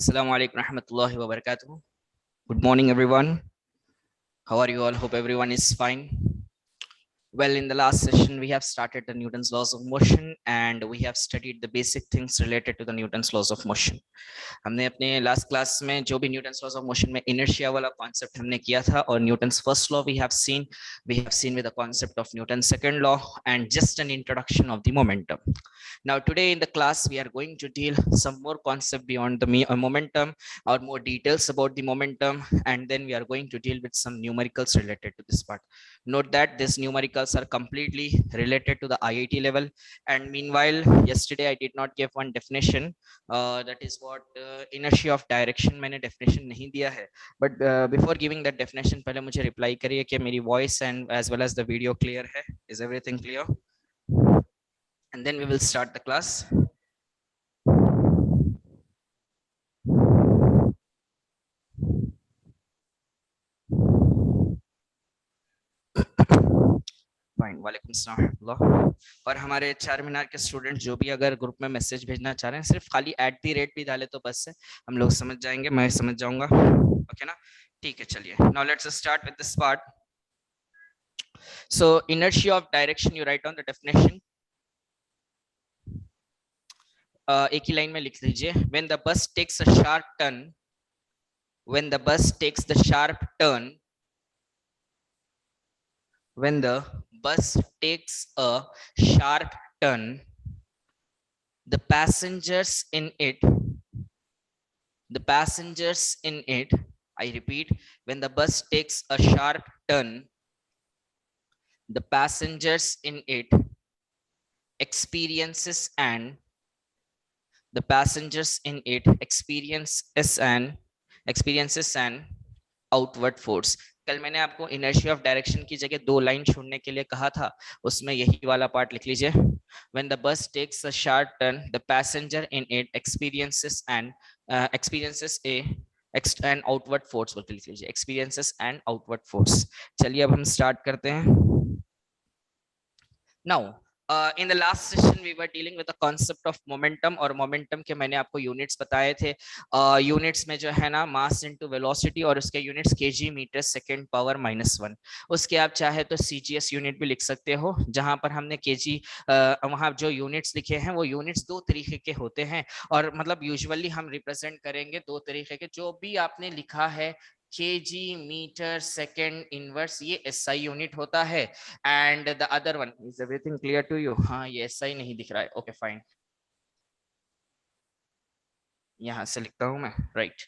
Assalamu alaikum rahmatullahi wa barakatuh. Good morning, everyone. How are you all? Hope everyone is fine. Well, in the last session, we have started the Newton's laws of motion and we have studied the basic things related to the Newton's laws of motion. हमने अपने last class में जो भी Newton's laws of motion में inertia वाला concept हमने किया था और Newton's first law we have seen with the concept of Newton second law and just an introduction of the momentum. Now today in the class we are going to deal some more concept beyond the momentum or more details about the momentum, and then we are going to deal with some numericals related to this part. Note that these numericals are completely related to the IIT level, and meanwhile yesterday I did not give one definition, that is what inertia of direction मैंने definition नहीं दिया है, but before giving that definition पहले मुझे reply करिए कि मेरी voice and as well as the video clear है. Is everything clear? And then we will start the class. Fine, वालेकुम सलाम. और हमारे चार मीनार के स्टूडेंट जो भी अगर ग्रुप में मैसेज भेजना चाह रहे हैं, सिर्फ खाली @ भी डाले तो बस है, हम लोग समझ जाएंगे, मैं समझ जाऊंगा. ओके ना, ठीक है. चलिए, now let's start with this part. So inertia of direction, you write on the definition. एक ही लाइन में लिख लीजिए. When the bus takes a sharp turn, when the bus takes the sharp turn, when the bus takes a sharp turn, the passengers in it, I repeat, when the bus takes a sharp turn, the passengers in it experiences an outward force. कल मैंने आपको inertia of direction की जगह 2 line छोड़ने के लिए कहा था, उसमें यही वाला पार्ट लिख लीजिए. When the bus takes a sharp turn, the passenger in it experiences an outward force. बोल के लिख लीजिए, एक्सपीरियंसेस एन आउटवर्ड फोर्स. चलिए अब हम स्टार्ट करते हैं. Now in the last session we were dealing with the concept of momentum, और momentum के मैंने आपको यूनिट्स बताए थे. यूनिट्स में जो है ना, मास इनटू वेलोसिटी, और उसके units kg metre second power -1. उसके आप चाहे तो सीजीएस यूनिट भी लिख सकते हो, जहां पर हमने केजी वहां जो यूनिट्स लिखे हैं वो यूनिट्स 2 तरीके के होते हैं, और मतलब यूजुअली हम रिप्रेजेंट करेंगे 2 तरीके के. जो भी आपने लिखा है kg मीटर सेकेंड इनवर्स, ये एसआई यूनिट होता है. And the other one, is everything clear to you? हाँ, ये एसआई नहीं दिख रहा है. ओके फाइन, यहां से लिखता हूं मैं, राइट.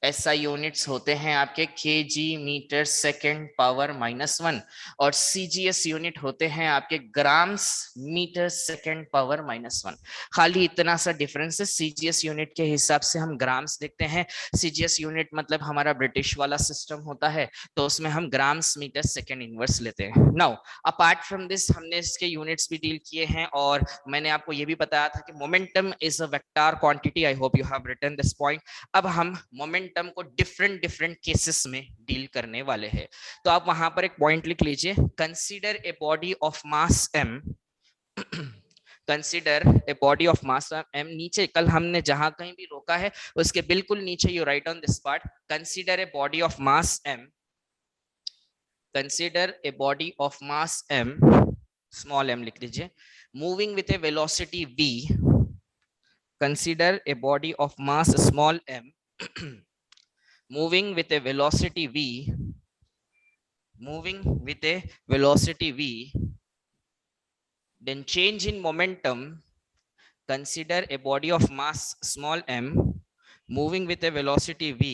एसआई यूनिट्स होते हैं आपके केजी मीटर सेकेंड पावर -1, और सीजीएस यूनिट होते हैं आपके ग्राम्स मीटर सेकेंड पावर -1. खाली इतना सा डिफरेंस है. सीजीएस यूनिट के हिसाब से हम ग्राम्स देखते हैं. सीजीएस यूनिट मतलब हमारा ब्रिटिश वाला सिस्टम होता है, तो उसमें हम ग्राम्स मीटर सेकेंड इनवर्स लेते हैं. नाउ अपार्ट फ्रॉम दिस हमने इसके यूनिट्स भी डील किए हैं, और मैंने आपको ये भी बताया था कि momentum is a vector quantity. I hope you have written this point. अब हम मोमेंटम को डिफरेंट केसेस में डील करने वाले हैं. तो आप वहां पर एक पॉइंट लिख लीजिए. Consider a body of mass m, consider a body of mass m. नीचे कल हमने जहां कहीं भी रोका है उसके बिल्कुल नीचे you write on this part. Consider a body of mass m, consider a body of mass m, small m लिख लीजिए, moving with A velocity v. Consider a body of mass small m moving with a velocity v, then change in momentum. Consider a body of mass small m moving with a velocity v,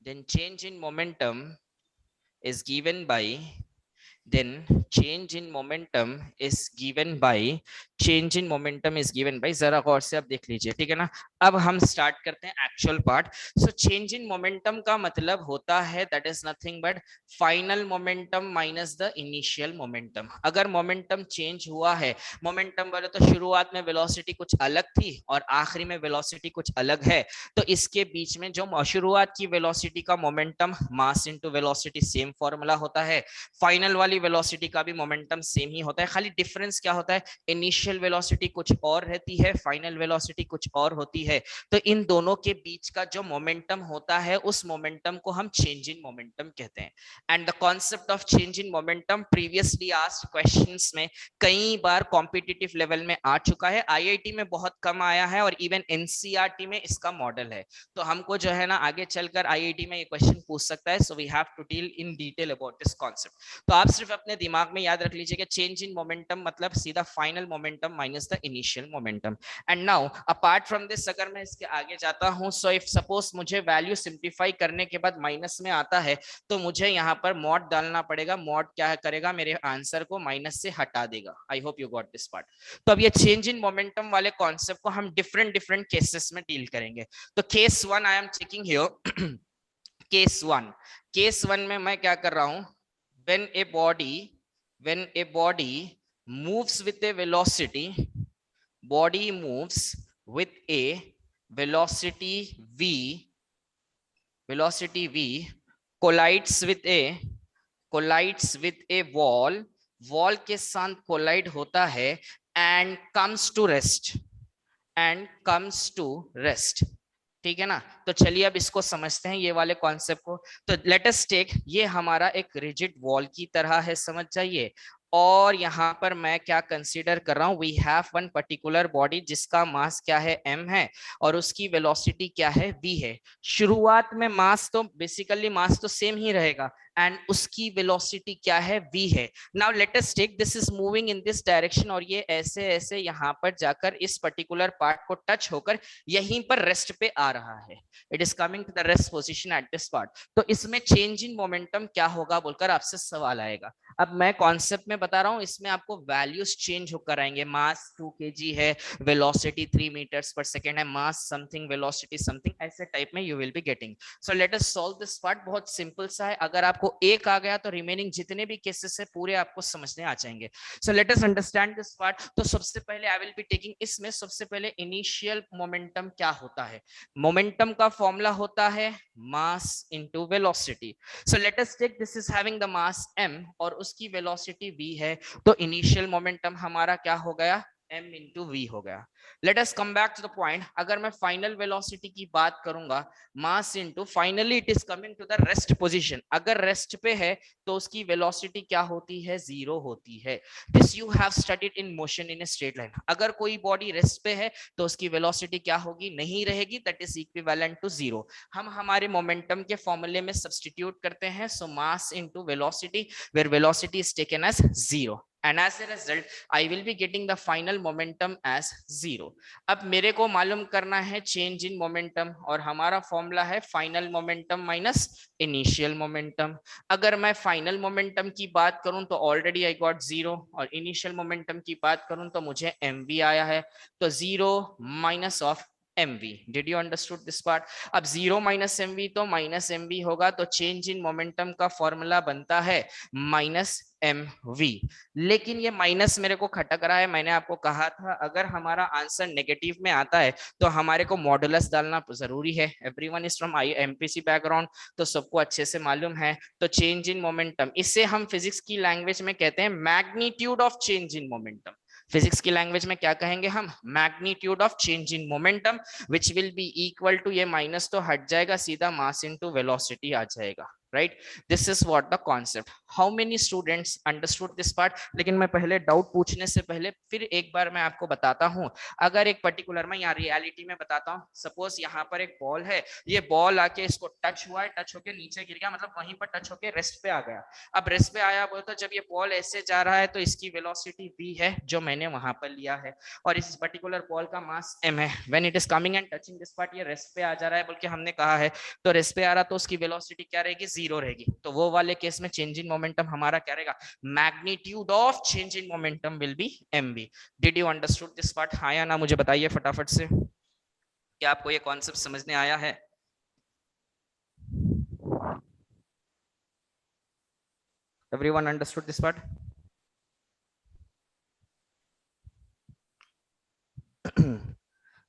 then change in momentum is given by जरा गौर से आप देख लीजिए, ठीक है ना. अब हम स्टार्ट करते हैं actual part. So change in momentum का मतलब होता है that is nothing but final momentum minus the initial momentum. अगर मोमेंटम चेंज हुआ है, मोमेंटम बोले तो शुरुआत में वेलोसिटी कुछ अलग थी और आखिरी में वेलोसिटी कुछ अलग है, तो इसके बीच में जो शुरुआत की वेलोसिटी का momentum mass into velocity same formula होता है. फाइनल वाली वेलोसिटी का भी मोमेंटम सेम ही होता है. खाली डिफरेंस क्या होता है, इनिशियल वेलोसिटी कुछ और रहती है, फाइनल वेलोसिटी कुछ और होती है. है, तो इन दोनों के बीच का जो मोमेंटम होता है उस मोमेंटम को हम चेंज इन मोमेंटम कहते हैं। And the concept of change in momentum previously asked questions में कई बार कॉम्पिटिटिव लेवल में आ चुका है, आईआईटी में बहुत कम आया है और इवन एनसीईआरटी में इसका मॉडल है। तो हमको जो है ना आगे चलकर आईआईटी में ये क्वेश्चन पूछ सकता है, so we have to deal in detail about this concept. तो आप सिर्फ अपने दिमाग में याद रख लीजिए कि चेंज इन मोमेंटम मतलब सीधा final momentum minus the initial momentum. And now apart from this अगर मैं इसके आगे जाता हूं, सो इफ सपोज मुझे वैल्यू सिंप्लीफाई करने के बाद माइनस में आता है तो मुझे यहाँ पर मॉड डालना पड़ेगा। मॉड क्या करेगा, मेरे आंसर को माइनस से हटा देगा। आई hope you got this part. तो अब ये चेंज इन मोमेंटम वाले कॉन्सेप्ट को हम डिफरेंट डिफरेंट केसेस में डील करेंगे। तो case one I am checking here. Case one में मैं क्या कर रहा हूं, when a body moves with a velocity, body moves with a velocity v collides with a wall के साथ कोलाइड होता है and comes to rest। ठीक है ना। तो चलिए अब इसको समझते हैं ये वाले कॉन्सेप्ट को। तो लेट अस टेक, ये हमारा एक रिजिड वॉल की तरह है, समझ जाइए। और यहाँ पर मैं क्या कंसीडर कर रहा हूँ, we have one particular body जिसका मास क्या है, m है, और उसकी वेलोसिटी क्या है, v है। शुरुआत में मास तो बेसिकली मास तो सेम ही रहेगा एंड उसकी वेलोसिटी क्या है, v है। Now let us take this is moving in this direction और ये ऐसे ऐसे यहाँ पर जाकर इस पर्टिकुलर पार्ट को टच होकर यहीं पर रेस्ट पे आ रहा है। It is coming to the rest position at this part. तो इसमें चेंज इन मोमेंटम क्या होगा बोलकर आपसे सवाल आएगा। अब मैं कॉन्सेप्ट में बता रहा हूं, इसमें आपको वैल्यूज चेंज होकर आएंगे। मास 2 kg है, वेलोसिटी 3 मीटर्स पर सेकेंड है, मास समथिंग, वेलोसिटी समथिंग, ऐसे टाइप में you will be getting. So let us solve this part. बहुत सिंपल सा है, अगर आपको एक आ गया तो रिमेनिंग जितने भी केसेस है पूरे आपको समझने आ जाएंगे। सो let us understand this part. तो सबसे पहले आई विल बी टेकिंग, इसमें सबसे पहले इनिशियल मोमेंटम क्या होता है। मोमेंटम का फॉर्मूला होता है mass into velocity. So let us take this is having the mass m और उसकी वेलोसिटी v है, तो इनिशियल मोमेंटम हमारा क्या हो गया, m इंटू वी हो गया। Let us come back to the point. अगर मैं फाइनल वेलोसिटी की बात करूंगा, mass into finally it is coming to the rest position. अगर रेस्ट पे है तो उसकी वेलोसिटी क्या होती है, जीरो होती है। This you have studied in motion in a straight line. अगर कोई बॉडी रेस्ट पे है तो उसकी वेलोसिटी क्या होगी, नहीं रहेगी, that is equivalent to zero. हम हमारे मोमेंटम के फॉर्मूले में सब्स्टिट्यूट करते हैं, so mass into velocity, where velocity is taken as 0 and as a result I will be getting the final momentum as 0। अब मेरे को मालूम करना है चेंज इन मोमेंटम और हमारा फॉर्मूला है final momentum minus initial momentum. अगर मैं फाइनल मोमेंटम की बात करूं तो ऑलरेडी आई गॉट 0 और इनिशियल मोमेंटम की बात करूं तो मुझे mv आया है, तो 0 minus of mv। Did you understood this part. अब 0 माइनस mv तो माइनस mv होगा, तो चेंज इन मोमेंटम का फॉर्मूला बनता है माइनस mv। लेकिन ये माइनस मेरे को खटक रहा है। मैंने आपको कहा था अगर हमारा आंसर नेगेटिव में आता है तो हमारे को मॉडुलस डालना जरूरी है। Everyone is from MPC background, तो सबको अच्छे से मालूम है। तो चेंज इन मोमेंटम, इसे हम फिजिक्स की लैंग्वेज में कहते हैं magnitude of change in momentum. Physics की लैंग्वेज में क्या कहेंगे हम, magnitude of change in momentum, which will be equal to, ये माइनस तो हट जाएगा, सीधा मास इनटू वेलोसिटी आ जाएगा। Right, this is what the concept. How many students understood this part. लेकिन मैं पहले डाउट पूछने से पहले फिर एक बार मैं आपको बताता हूं। अगर एक पर्टिकुलर, मैं यहाँ रियलिटी में बताता हूँ, सपोज यहाँ पर एक बॉल है, ये बॉल आके इसको टच हुआ है, टच होके नीचे गिर गया, मतलब वहीं पर टच होके रेस्ट पे आ गया। अब रेस्ट पे आया बोलते तो जब ये बॉल ऐसे जा रहा है तो इसकी वेलोसिटी v है जो मैंने वहां पर लिया है, और इस पर्टिकुलर बॉल का मास m है। When it is coming and touching this part, ये रेस्ट पे आ जा रहा है बोल के हमने कहा है, तो रेस्ट पे आ रहा तो उसकी वेलोसिटी क्या रहेगी, जीरो रहेगी। तो वो वाले केस में चेंज इन मोमेंटम हमारा क्या रहेगा, magnitude of change in momentum will B mv। Did you understood this part, हाँ या ना मुझे बताइए फटाफट से, क्या आपको ये कॉन्सेप्ट समझने आया है। Everyone understood this part.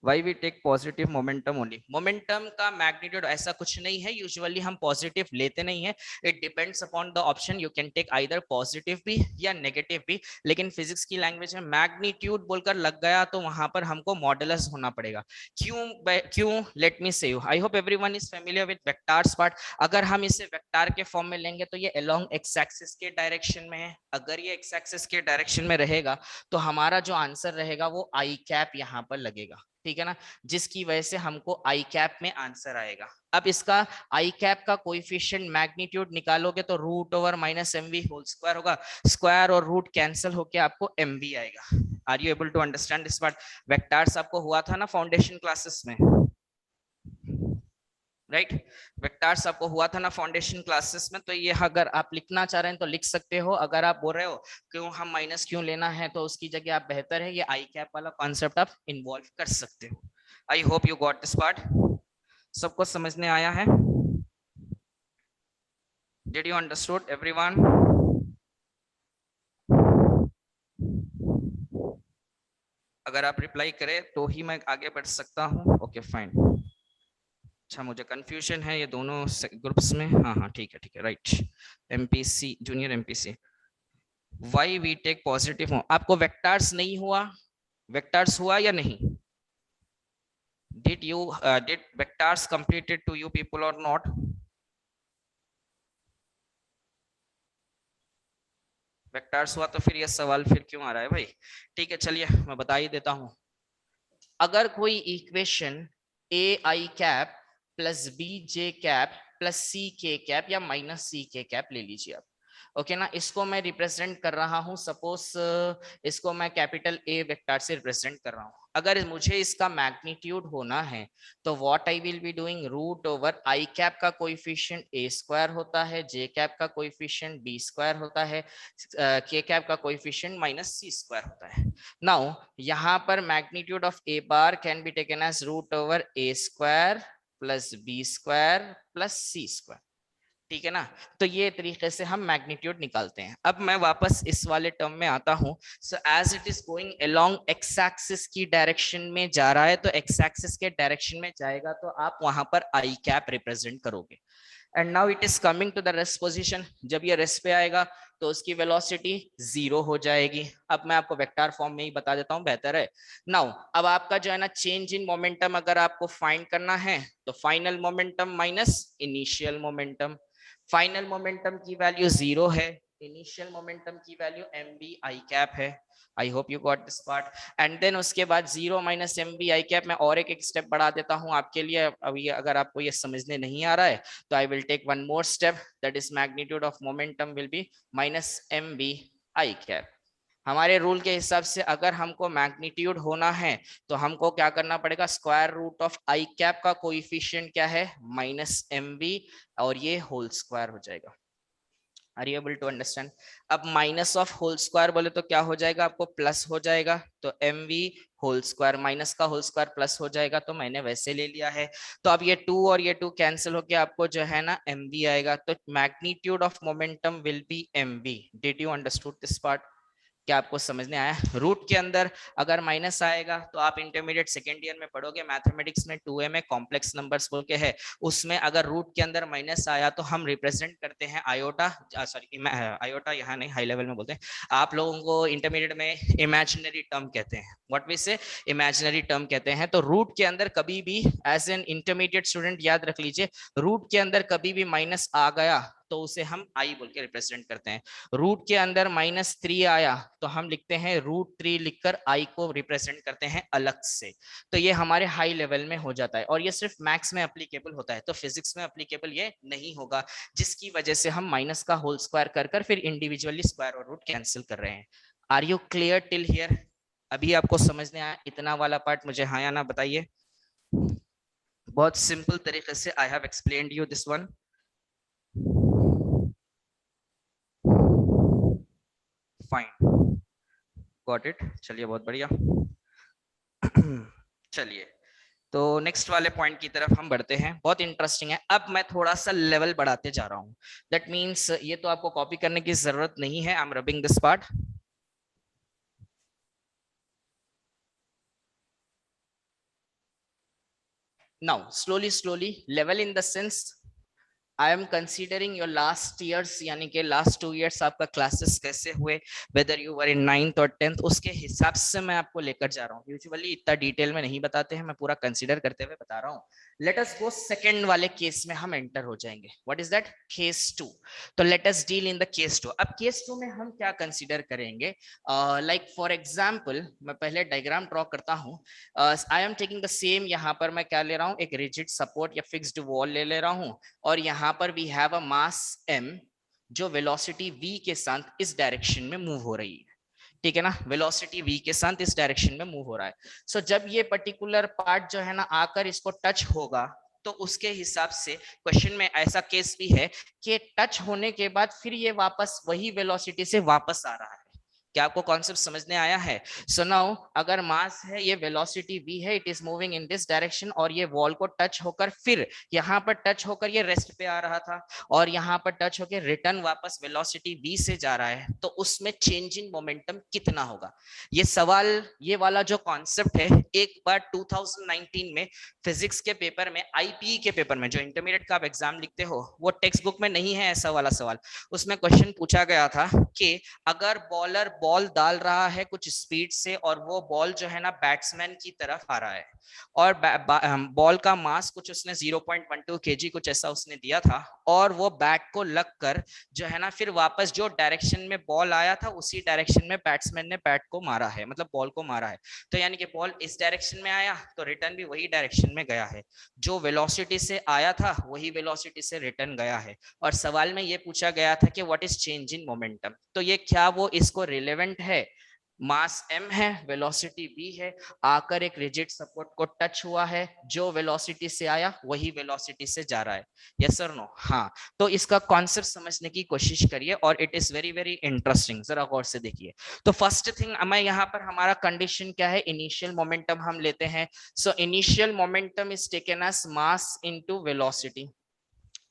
Why we take positive momentum only? Momentum का मैग्नीट्यूड ऐसा कुछ नहीं है, यूजुअली हम पॉजिटिव लेते नहीं है. It depends upon the option, you can take either positive भी या नेगेटिव भी. लेकिन फिजिक्स की लैंग्वेज में मैग्नीट्यूड बोलकर लग गया तो वहां पर हमको मॉडुलस होना पड़ेगा. क्यों लेट मी से you, I hope everyone is familiar with vectors part. अगर हम इसे वेक्टर के फॉर्म में लेंगे तो ये अलोंग एक्स एक्सिस के डायरेक्शन में है. अगर ये एक्स एक्सिस के डायरेक्शन में रहेगा तो हमारा जो आंसर रहेगा वो आई कैप यहाँ पर लगेगा. ठीक है ना, जिसकी वजह से हमको आई कैप में आंसर आएगा. अब इसका आई कैप का कोएफिशिएंट मैग्नीट्यूड निकालोगे तो root over minus M V whole square होगा. स्क्वायर और रूट कैंसिल होके आपको एम वी आएगा. Are you able to understand this part? Vectors आपको हुआ था ना फाउंडेशन क्लासेस में, राइट? वेक्टर्स आपको हुआ था ना फाउंडेशन क्लासेस में. तो ये अगर आप लिखना चाह रहे हैं तो लिख सकते हो. अगर आप बोल रहे हो क्यों हम माइनस क्यों लेना है तो उसकी जगह आप बेहतर है ये आई कैप वाला कॉन्सेप्ट आप इन्वॉल्व कर सकते हो. आई hope you got this part. सबको समझने आया है? Did you understood everyone? अगर आप रिप्लाई करें तो ही मैं आगे बढ़ सकता हूं. Okay fine. अच्छा, मुझे कंफ्यूजन है ये दोनों ग्रुप्स में. हाँ, ठीक है, right. MPC, junior MPC. Why we take positive. आपको वेक्टर्स नहीं हुआ? वेक्टर्स हुआ या नहीं? did vectors completed to you people or not? Vectors हुआ तो फिर ये सवाल फिर क्यों आ रहा है भाई? ठीक है, चलिए मैं बता ही देता हूं. अगर कोई equation A I cap plus B J cap plus C K cap या माइनस सी के कैप ले लीजिए आप. ओके ना, इसको मैं रिप्रेजेंट कर रहा हूं. सपोज इसको मैं कैपिटल ए वेक्टर से रिप्रेजेंट कर रहा हूं. अगर मुझे इसका मैग्नीट्यूड होना है तो what I will be doing, root over I cap का कोएफिशिएंट ए स्क्वायर होता है, जे कैप का कोएफिशिएंट बी स्क्वायर होता है, के कैप का कोएफिशिएंट माइनस सी स्क्वायर होता है. नाउ यहाँ पर magnitude of A bar can be taken as root over A square plus B square plus C square. ठीक है ना, तो ये तरीके से हम मैग्नीट्यूड निकालते हैं. अब मैं वापस इस वाले टर्म में आता हूं. So as it is going along x axis की डायरेक्शन में जा रहा है तो एक्स एक्सिस के डायरेक्शन में जाएगा तो आप वहां पर आई कैप रिप्रेजेंट करोगे. And now it is coming to the rest position. जब ये रेस्ट पे आएगा तो उसकी वेलोसिटी 0 हो जाएगी. अब मैं आपको वेक्टर फॉर्म में ही बता देता हूं, बेहतर है. नाउ अब आपका जो है ना चेंज इन मोमेंटम अगर आपको फाइंड करना है तो final momentum minus initial momentum. Final momentum की वैल्यू 0 है, इनिशियल मोमेंटम की value M B I cap है. I hope you got this part. And then उसके बाद 0 minus M B I cap. मैं और एक स्टेप बढ़ा देता हूं आपके लिए. अभी अगर आपको ये समझने नहीं आ रहा है तो I will take one more step, that is magnitude of momentum will be minus M B I cap. हमारे रूल के हिसाब से अगर हमको मैग्नीट्यूड होना है तो हमको क्या करना पड़ेगा, square root of I cap का कोएफिशिएंट क्या है, माइनस एम बी, और ये होल स्क्वायर हो जाएगा. Are you able to understand? अब माइनस ऑफ होल स्क्वायर बोले तो क्या हो जाएगा, आपको प्लस हो जाएगा. तो M V whole square, minus का होल स्क्वायर प्लस हो जाएगा, तो मैंने वैसे ले लिया है. तो अब ये 2 और ये 2 कैंसिल होके आपको जो है ना एम वी आएगा. तो magnitude of momentum will be M V. Did you understood this part? क्या आपको समझने आया? रूट के अंदर अगर माइनस आएगा तो आप इंटरमीडिएट सेकेंड ईयर में पढ़ोगे मैथमेटिक्स में 2a में कॉम्प्लेक्स नंबर्स बोल के है, उसमें अगर रूट के अंदर माइनस आया तो हम रिप्रेजेंट करते हैं आयोटा. सॉरी, आयोटा यहाँ नहीं, हाई लेवल में बोलते हैं. आप लोगों को इंटरमीडिएट में इमेजिनरी टर्म कहते हैं. व्हाट वी से, इमेजिनरी टर्म कहते हैं. तो रूट के अंदर कभी भी एज एन इंटरमीडिएट स्टूडेंट याद रख लीजिए, रूट के अंदर कभी भी माइनस आ गया तो उसे हम आई बोल के रिप्रेजेंट करते हैं. रूट के अंदर -3 आया तो हम लिखते हैं √3 लिखकर आई को रिप्रेजेंट करते हैं अलग से. तो ये हमारे हाई लेवल में हो जाता है और ये सिर्फ मैथ्स में एप्लीकेबल होता है, तो फिजिक्स में एप्लीकेबल ये नहीं होगा, जिसकी वजह से हम माइनस का होल स्क्वायर कर फिर इंडिविजुअली स्क्वायर और रूट कैंसिल कर रहे हैं. Are you clear till here? अभी आपको समझने आया इतना वाला पार्ट? मुझे हाँ या ना बताइए. बहुत सिंपल तरीके से I have explained you this one. Fine, got it. चलिए बहुत बढ़िया. चलिए तो नेक्स्ट वाले पॉइंट की तरफ हम बढ़ते हैं. बहुत इंटरेस्टिंग है. अब मैं थोड़ा सा लेवल बढ़ाते जा रहा हूं. दैट मींस ये तो आपको कॉपी करने की जरूरत नहीं है. I am rubbing this part. Now, slowly, level in the sense I am considering your last years, यानी कि last 2 years आपका classes कैसे हुए, whether you were in 9th or 10th, उसके हिसाब से मैं आपको लेकर जा रहा हूँ. Usually इतना डिटेल में नहीं बताते हैं, मैं पूरा कंसिडर करते हुए बता रहा हूँ. Let us go second वाले केस में हम एंटर हो जाएंगे. What is that? Case 2. तो let us deal in the case 2. अब case 2 में हम क्या कंसिडर करेंगे? Like for example, मैं पहले डायग्राम ड्रॉ करता हूँ. I am taking the same, यहाँ पर मैं क्या ले रहा हूँ, एक रिजिड सपोर्ट या फिक्स्ड वॉल ले रहा हूँ, और यहाँ पर we have a mass m जो वेलोसिटी v के साथ इस डायरेक्शन में मूव हो रही है. ठीक है ना, वेलोसिटी v के साथ इस डायरेक्शन में मूव हो रहा है. सो जब ये पर्टिकुलर पार्ट जो है ना आकर इसको टच होगा, तो उसके हिसाब से क्वेश्चन में ऐसा केस भी है कि टच होने के बाद फिर ये वापस वही वेलोसिटी से वापस आ रहा है. क्या आपको कॉन्सेप्ट समझने आया है? सो नाउ अगर मास है, ये वेलोसिटी v है, it is moving in this direction, और ये वॉल को टच होकर फिर यहाँ पर टच होकर ये रेस्ट पे आ रहा था, और यहाँ पर टच होकर रिटर्न वापस वेलोसिटी v से जा रहा है, तो उसमें चेंज इन मोमेंटम कितना होगा? ये सवाल, ये वाला जो कॉन्सेप्ट है, एक बार 2019 में फिजिक्स के पेपर में, आईपीई के पेपर में, जो इंटरमीडिएट का आप एग्जाम लिखते हो, वो टेक्स्ट बुक में नहीं है ऐसा वाला सवाल. उसमें क्वेश्चन पूछा गया था कि अगर बॉलर बॉल डाल रहा है कुछ स्पीड से, और वो बॉल जो है ना बैट्समैन की तरफ आ रहा है, और बॉल का मास कुछ उसने 0.12 kg कुछ ऐसा उसने दिया था, और वो बैट को लग कर जो है ना फिर वापस जो डायरेक्शन में बॉल आया था उसी डायरेक्शन में बैट्समैन ने बैट को मारा है, मतलब बॉल को मारा है. तो यानी कि बॉल इस डायरेक्शन में आया तो रिटर्न भी वही डायरेक्शन में गया है, जो वेलोसिटी से आया था वही वेलोसिटी से रिटर्न गया है. और सवाल में ये पूछा गया था कि what is change in momentum. तो ये क्या वो इसको रिलेवेंट है? मास m है, वेलोसिटी v है, आकर एक रिजिड सपोर्ट को टच हुआ है, जो वेलोसिटी से आया वही वेलोसिटी से जा रहा है. यस और नो? हाँ. तो इसका कॉन्सेप्ट समझने की कोशिश करिए, और it is very very interesting. जरा गौर से देखिए. तो फर्स्ट थिंग, मैं यहाँ पर हमारा कंडीशन क्या है, इनिशियल मोमेंटम हम लेते हैं. So initial momentum is taken as mass into velocity.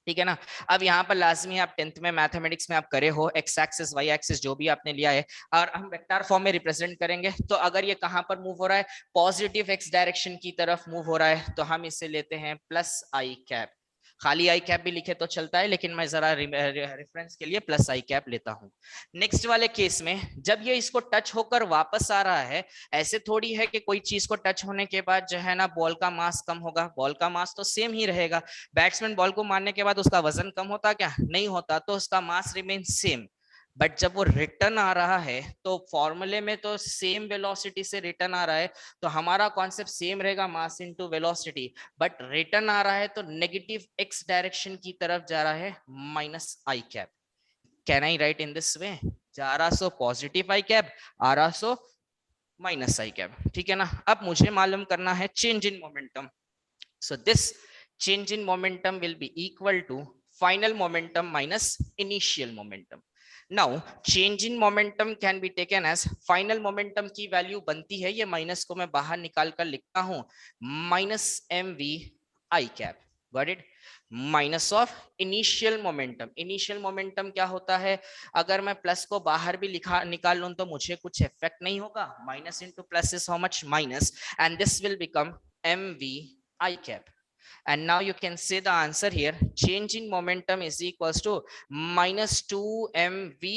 ठीक है ना. अब यहाँ पर लाजमी आप 10th में मैथमेटिक्स में आप करे हो, एक्स एक्सिस वाई एक्सिस जो भी आपने लिया है, और हम वेक्टर फॉर्म में रिप्रेजेंट करेंगे. तो अगर ये कहां पर मूव हो रहा है, पॉजिटिव एक्स डायरेक्शन की तरफ मूव हो रहा है, तो हम इसे लेते हैं प्लस आई कैप. खाली आई कैप भी लिखे तो चलता है, लेकिन मैं जरा रेफरेंस के लिए प्लस आई कैप लेता हूं. नेक्स्ट वाले केस में जब ये इसको टच होकर वापस आ रहा है, ऐसे थोड़ी है कि कोई चीज को टच होने के बाद जो है ना बॉल का मास कम होगा, बॉल का मास तो सेम ही रहेगा. बैट्समैन बॉल को मारने के बाद उसका वजन कम होता क्या? नहीं होता. तो उसका मास रिमेन सेम. बट जब वो रिटर्न आ रहा है, तो फॉर्मूले में तो सेम वेलोसिटी से रिटर्न आ रहा है, तो हमारा कॉन्सेप्ट सेम रहेगा, mass into velocity. But return आ रहा है तो नेगेटिव एक्स डायरेक्शन की तरफ जा रहा है, minus I cap. Can I right in this way? जा रहा सो पॉजिटिव आई कैप, आ रहा सो माइनस आई कैप. ठीक है ना. अब मुझे मालूम करना है change in momentum. So this change in momentum will be equal to final momentum minus initial momentum. Now change in momentum can be taken as final momentum की वैल्यू बनती है, ये माइनस को मैं बाहर निकाल कर लिखता हूं, minus M V I cap. Got it? Minus of initial momentum. Initial momentum क्या होता है? अगर मैं प्लस को बाहर भी लिखा निकाल लूं तो मुझे कुछ इफेक्ट नहीं होगा. Minus into plus is how much? Minus. And this will become M V I cap. And now you can say the answer here, change in momentum is equals to minus 2 mv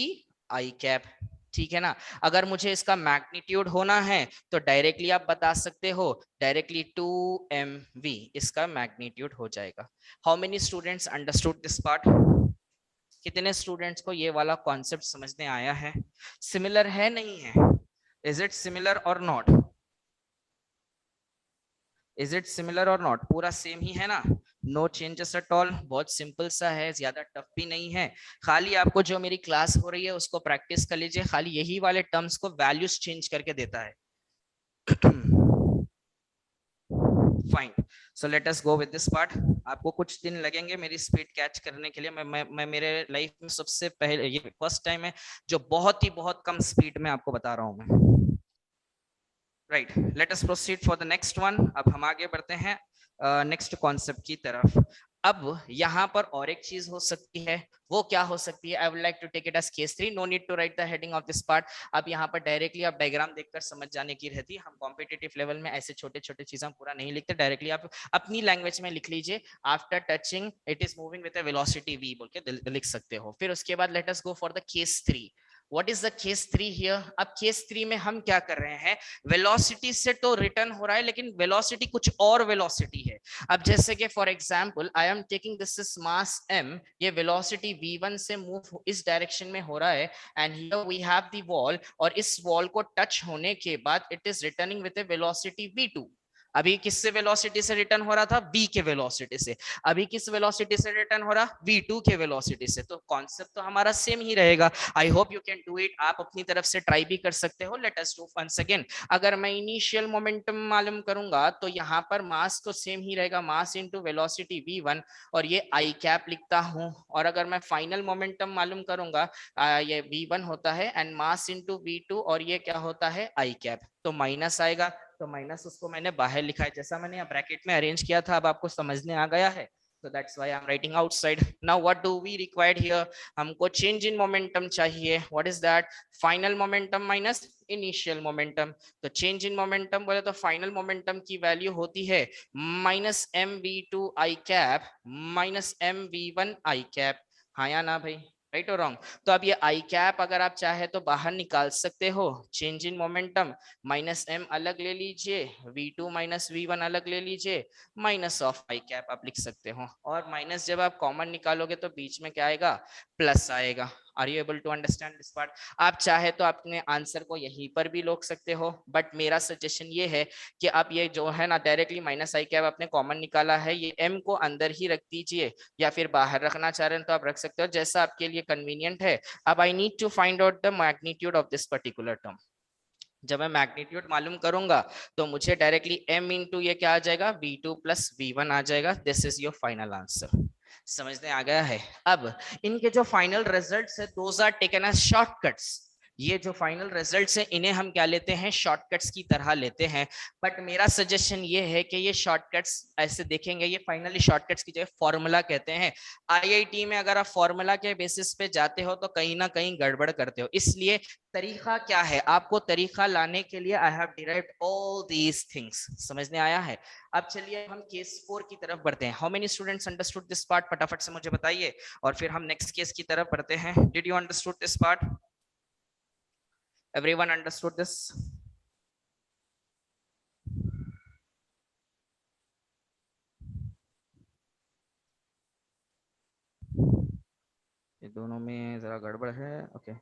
I cap. ठीक है ना. अगर मुझे इसका magnitude होना है तो directly आप बता सकते हो, डायरेक्टली 2 mv इसका मैग्नीट्यूड हो जाएगा. How many students understood this part? कितने स्टूडेंट्स को ये वाला कॉन्सेप्ट समझने आया है? सिमिलर है नहीं है? इज इट सिमिलर और नॉट? इज इट सिमिलर और नॉट? पूरा सेम ही है ना, नो चेंजेस एट ऑल. बहुत सिंपल सा है, ज्यादा टफ भी नहीं है. खाली आपको जो मेरी क्लास हो रही है उसको प्रैक्टिस कर लीजिए, खाली यही वाले टर्म्स को वैल्यूज चेंज करके देता है. Fine. So let us go with this part. आपको कुछ दिन लगेंगे मेरी स्पीड कैच करने के लिए. मैं मेरे लाइफ में सबसे पहले, ये फर्स्ट टाइम है जो बहुत कम स्पीड में आपको बता रहा हूं मैं. Right, late us proceed for the next one. अब हम आगे बढ़ते हैं नेक्स्ट कॉन्सेप्ट की तरफ. अब यहाँ पर और एक चीज हो सकती है, वो क्या हो सकती है? I would like to take it as case 3, no need to write the heading of this part. अब यहाँ पर डायरेक्टली आप डायग्राम देखकर समझ जाने की रहती है। हम कॉम्पिटिटिव लेवल में ऐसे छोटे छोटे चीजें पूरा नहीं लिखते, डायरेक्टली आप अपनी लैंग्वेज में लिख लीजिए। After touching it is moving with a velocity v बोल के लिख सकते हो। फिर उसके बाद late us go for the case 3। What is the case 3 here? अब केस 3 में हम क्या कर रहे हैं, वेलोसिटी से तो रिटर्न हो रहा है, लेकिन वेलोसिटी कुछ और वेलोसिटी है। अब जैसे कि for example I am taking this is mass m, ये वेलोसिटी v1 से मूव इस डायरेक्शन में हो रहा है, and here we have the wall, और इस वॉल को टच होने के बाद it is returning with a velocity v2। अभी किससे वेलोसिटी से रिटर्न हो रहा था? v के वेलोसिटी से। अभी किस वेलोसिटी से रिटर्न हो रहा? v2 के वेलोसिटी से। तो कॉन्सेप्ट तो हमारा सेम ही रहेगा। I hope you can do it. आप अपनी तरफ से ट्राई भी कर सकते हो। Let us do once again. अगर मैं इनिशियल मोमेंटम मालूम करूंगा तो यहाँ पर मास तो सेम ही रहेगा, मास इनटू वेलोसिटी v1, और ये आई कैप लिखता हूं। और अगर मैं फाइनल मोमेंटम मालूम करूंगा, ये v1 होता है एंड मास इनटू v2, और ये क्या होता है? आई कैप। तो माइनस आएगा, तो माइनस उसको मैंने बाहर लिखा है, जैसा मैंने यहाँ ब्रैकेट में अरेंज किया था। अब आपको समझने आ गया है, so that's why I'm writing outside. Now what do we required here? हमको change in momentum चाहिए। what is that? final momentum minus initial momentum। तो change in momentum बोले तो final momentum की वैल्यू होती है minus mv2 i cap minus mv1 i cap। हाँ या ना भाई? राइट और रॉन्ग? तो अब ये आई कैप अगर आप चाहे तो बाहर निकाल सकते हो। Change in momentum minus M अलग ले लीजिए, v2 माइनस v1 अलग ले लीजिए, माइनस ऑफ आई कैप आप लिख सकते हो। और माइनस जब आप कॉमन निकालोगे तो बीच में क्या आएगा? प्लस आएगा। Are you able to understand this part? आप चाहे तो अपने आंसर को यहीं पर भी रोक सकते हो, बट मेरा सजेशन ये है कि आप ये जो है ना डायरेक्टली माइनस आई कैप आपने कॉमन निकाला है, ये m को अंदर ही रख दीजिए, या फिर बाहर रखना चाह रहे हैं तो आप रख सकते हो, जैसा आपके लिए कन्वीनियंट है। अब I need to find out the magnitude of this particular term. जब मैं मैग्नीट्यूड मालूम करूंगा तो मुझे डायरेक्टली m इंटू ये क्या आ जाएगा? v2 प्लस v1 आ जाएगा। This is your final answer. समझने आ गया है? अब इनके जो फाइनल रिजल्ट्स है those are taken as shortcuts. ये जो फाइनल रिजल्ट्स है इन्हें हम क्या लेते हैं? शॉर्टकट्स की तरह लेते हैं। बट मेरा सजेशन ये है कि ये शॉर्टकट्स ऐसे देखेंगे, ये फाइनली शॉर्टकट्स की जगह फॉर्मूला कहते हैं। आईआईटी में अगर आप फॉर्मूला के बेसिस पे जाते हो तो कहीं ना कहीं गड़बड़ करते हो। इसलिए तरीका क्या है? आपको तरीका लाने के लिए I have derived all these things. समझने आया है? अब चलिए हम केस 4 की तरफ बढ़ते हैं। How many students understood this part? फटाफट से मुझे बताइए, और फिर हम नेक्स्ट केस की तरफ बढ़ते हैं। Did you understood this part? Everyone understood this? ये दोनों में जरा गड़बड़ है। Okay,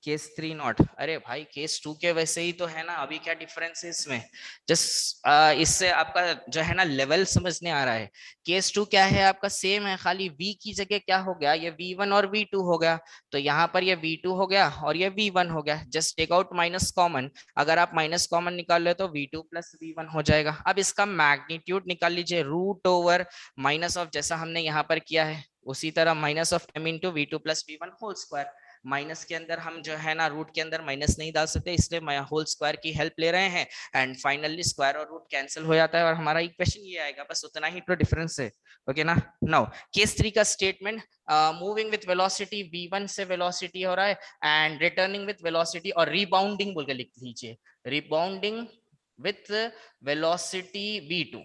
case 3 not. अरे भाई केस 2 के वैसे ही तो है ना, अभी क्या डिफरेंस है इसमें? जस्ट इससे आपका जो है ना लेवल समझने आ रहा है। केस 2 क्या है आपका? सेम है, खाली v की जगह क्या हो गया? ये v1 और v2 हो गया। तो यहाँ पर ये v2 हो गया और ये v1 हो गया। Just take out minus common. अगर आप माइनस कॉमन निकाल ले तो v2 प्लस v1 हो जाएगा। अब इसका मैग्नीट्यूड निकाल लीजिए, रूट ओवर माइनस ऑफ, जैसा हमने यहाँ पर किया है उसी तरह minus of m into V two plus V one whole square. Minus के अंदर हम जो है ना रूट के अंदर माइनस नहीं डाल सकते, इसलिए होल स्क्वायर की हेल्प ले रहे हैं, एंड फाइनली स्क्वायर और रूट कैंसिल हो जाता है और हमारा इक्वेशन ये आएगा। बस उतना ही तो डिफरेंस है। ओके ना? नाउ केस 3 का statement, moving with velocity v1 से वेलोसिटी हो रहा है एंड रिटर्निंग विथ वेलोसिटी, और रिबाउंडिंग बोल के लिख लीजिए, rebounding with velocity v2,